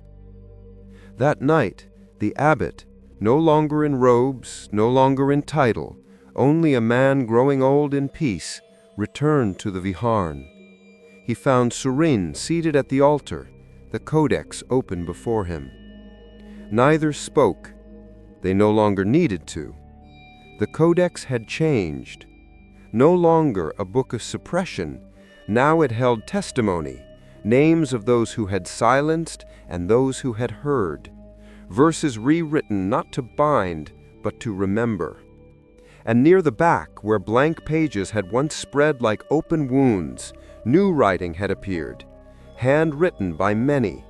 That night, the abbot, no longer in robes, no longer in title, only a man growing old in peace, returned to the viharn. He found Surin seated at the altar, the codex open before him. Neither spoke. They no longer needed to. The codex had changed. No longer a book of suppression, now it held testimony, names of those who had silenced and those who had heard, verses rewritten not to bind, but to remember. And near the back, where blank pages had once spread like open wounds, new writing had appeared, handwritten by many,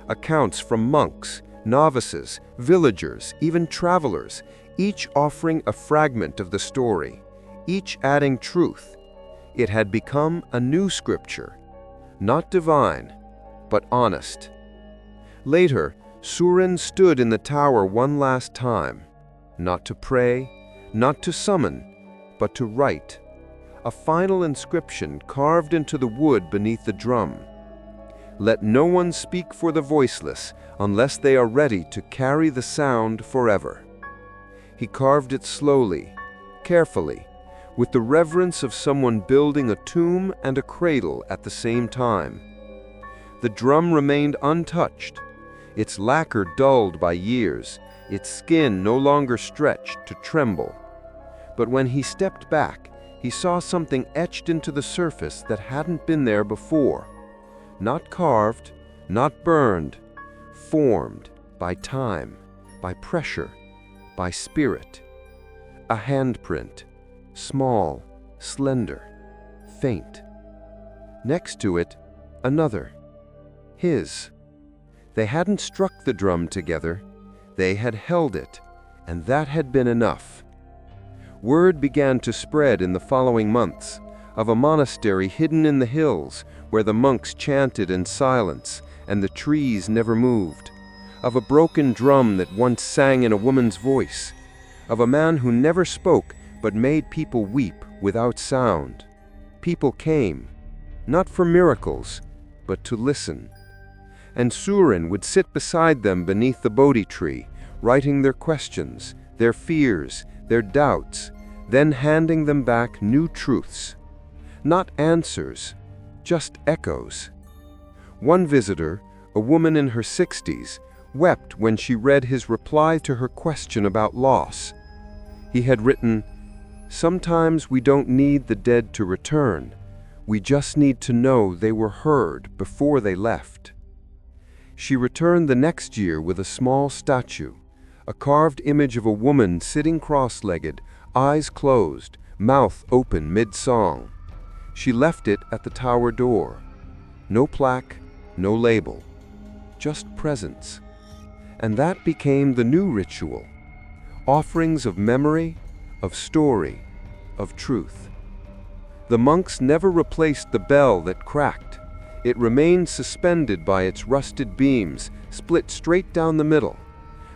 accounts from monks, novices, villagers, even travelers, each offering a fragment of the story, each adding truth, It had become a new scripture, not divine, but honest. Later, Surin stood in the tower one last time, not to pray, not to summon, but to write, a final inscription carved into the wood beneath the drum. Let no one speak for the voiceless unless they are ready to carry the sound forever. He carved it slowly, carefully, with the reverence of someone building a tomb and a cradle at the same time. The drum remained untouched, its lacquer dulled by years, its skin no longer stretched to tremble. But when he stepped back, he saw something etched into the surface that hadn't been there before. Not carved, not burned, formed by time, by pressure, by spirit. A handprint, small, slender, faint. Next to it, another, his. They hadn't struck the drum together, they had held it, and that had been enough. Word began to spread in the following months of a monastery hidden in the hills where the monks chanted in silence and the trees never moved, of a broken drum that once sang in a woman's voice, of a man who never spoke but made people weep without sound. People came, not for miracles, but to listen. And Surin would sit beside them beneath the Bodhi tree, writing their questions, their fears, their doubts, then handing them back new truths. Not answers, just echoes. One visitor, a woman in her 60s, wept when she read his reply to her question about loss. He had written, "Sometimes we don't need the dead to return. We just need to know they were heard before they left." She returned the next year with a small statue, a carved image of a woman sitting cross-legged, eyes closed, mouth open mid-song. She left it at the tower door. No plaque, no label, just presence. And that became the new ritual. Offerings of memory, of story, of truth. The monks never replaced the bell that cracked. It remained suspended by its rusted beams, split straight down the middle.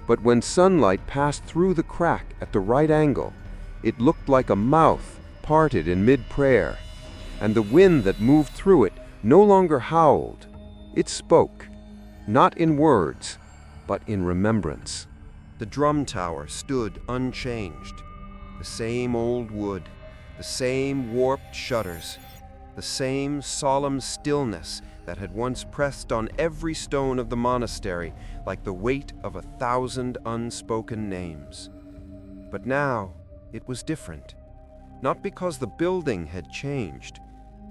But when sunlight passed through the crack at the right angle, it looked like a mouth parted in mid-prayer. And the wind that moved through it no longer howled. It spoke, not in words, but in remembrance. The drum tower stood unchanged. The same old wood, the same warped shutters, the same solemn stillness that had once pressed on every stone of the monastery like the weight of 1,000 unspoken names. But now it was different, not because the building had changed,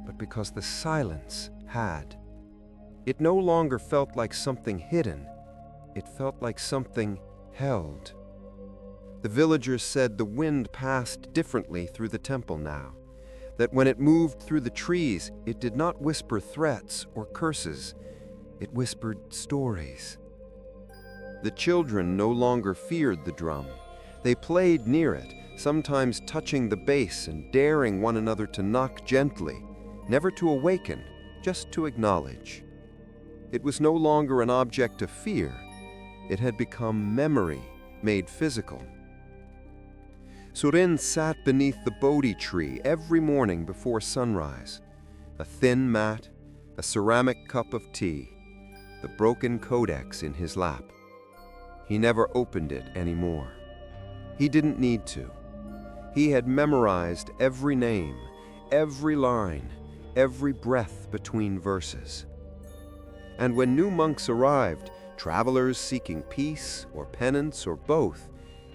but because the silence had. It no longer felt like something hidden, it felt like something held. The villagers said the wind passed differently through the temple now, that when it moved through the trees, it did not whisper threats or curses, it whispered stories. The children no longer feared the drum. They played near it, sometimes touching the base and daring one another to knock gently, never to awaken, just to acknowledge. It was no longer an object of fear. It had become memory made physical. Surin sat beneath the Bodhi tree every morning before sunrise, a thin mat, a ceramic cup of tea, the broken codex in his lap. He never opened it anymore. He didn't need to. He had memorized every name, every line, every breath between verses. And when new monks arrived, travelers seeking peace or penance or both,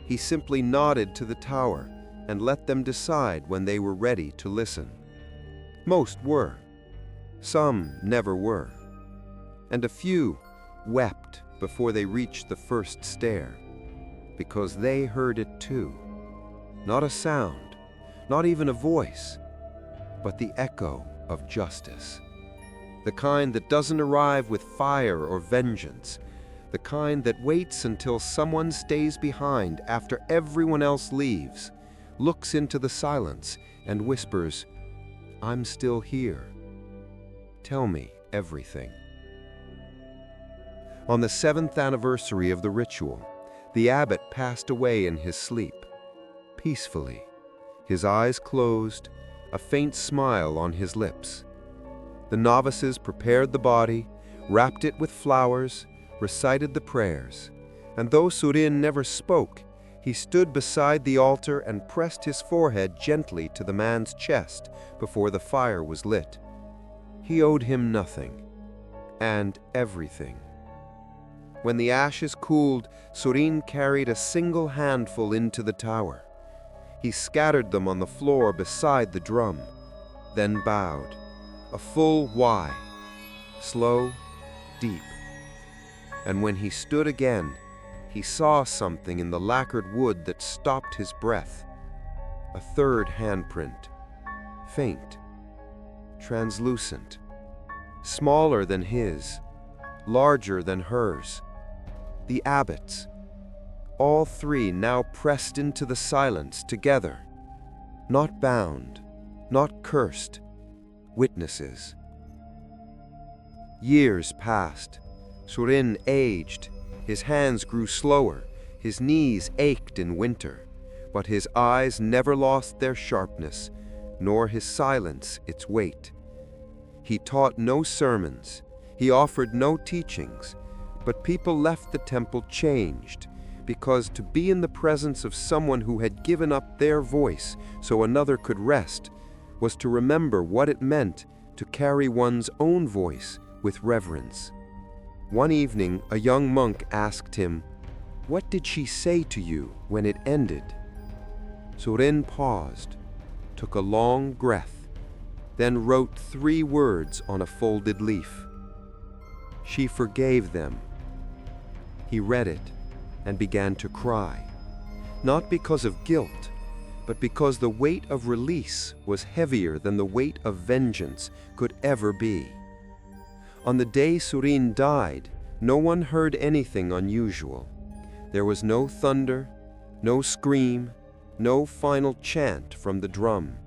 he simply nodded to the tower and let them decide when they were ready to listen. Most were. Some never were. And a few wept before they reached the first stair, because they heard it too. Not a sound, not even a voice, but the echo of justice. The kind that doesn't arrive with fire or vengeance, the kind that waits until someone stays behind after everyone else leaves, looks into the silence and whispers, I'm still here. Tell me everything." On the 7th anniversary of the ritual, the abbot passed away in his sleep, peacefully, his eyes closed, a faint smile on his lips. The novices prepared the body, wrapped it with flowers, recited the prayers, and though Surin never spoke, he stood beside the altar and pressed his forehead gently to the man's chest before the fire was lit. He owed him nothing, and everything. When the ashes cooled, Surin carried a single handful into the tower. He scattered them on the floor beside the drum, then bowed, a full Y, slow, deep. And when he stood again, he saw something in the lacquered wood that stopped his breath. A third handprint, faint, translucent, smaller than his, larger than hers. The abbot's, all three now pressed into the silence together, not bound, not cursed, witnesses. Years passed. Surin aged. His hands grew slower. His knees ached in winter. But his eyes never lost their sharpness, nor his silence its weight. He taught no sermons. He offered no teachings. But people left the temple changed, because to be in the presence of someone who had given up their voice so another could rest was to remember what it meant to carry one's own voice with reverence. One evening, a young monk asked him, "What did she say to you when it ended?" Surin paused, took a long breath, then wrote 3 words on a folded leaf. She forgave them. He read it and began to cry, not because of guilt, but because the weight of release was heavier than the weight of vengeance could ever be. On the day Surin died, no one heard anything unusual. There was no thunder, no scream, no final chant from the drum.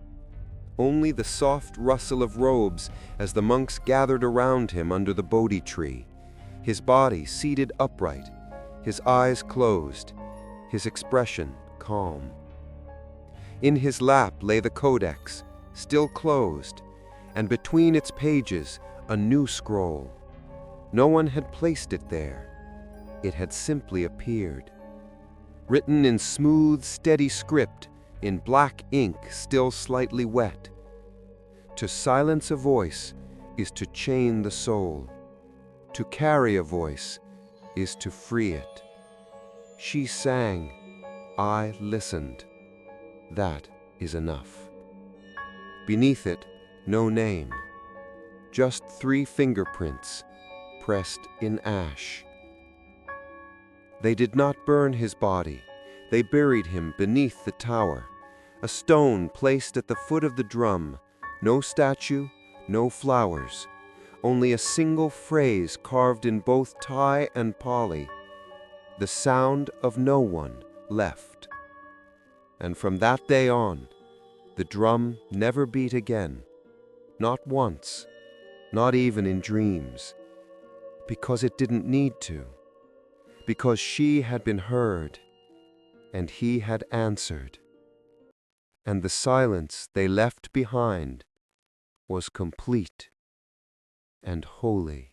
Only the soft rustle of robes as the monks gathered around him under the Bodhi tree, his body seated upright, his eyes closed, his expression calm. In his lap lay the codex, still closed, and between its pages a new scroll. No one had placed it there. It had simply appeared. Written in smooth, steady script, in black ink still slightly wet. To silence a voice is to chain the soul. To carry a voice is to free it. She sang, I listened. That is enough. Beneath it, no name. Just 3 fingerprints, pressed in ash. They did not burn his body. They buried him beneath the tower. A stone placed at the foot of the drum. No statue, no flowers. Only a single phrase carved in both Thai and Pali. The sound of no one left. And from that day on, the drum never beat again. Not once. Not even in dreams. Because it didn't need to. Because she had been heard, and he had answered. And the silence they left behind was complete and holy.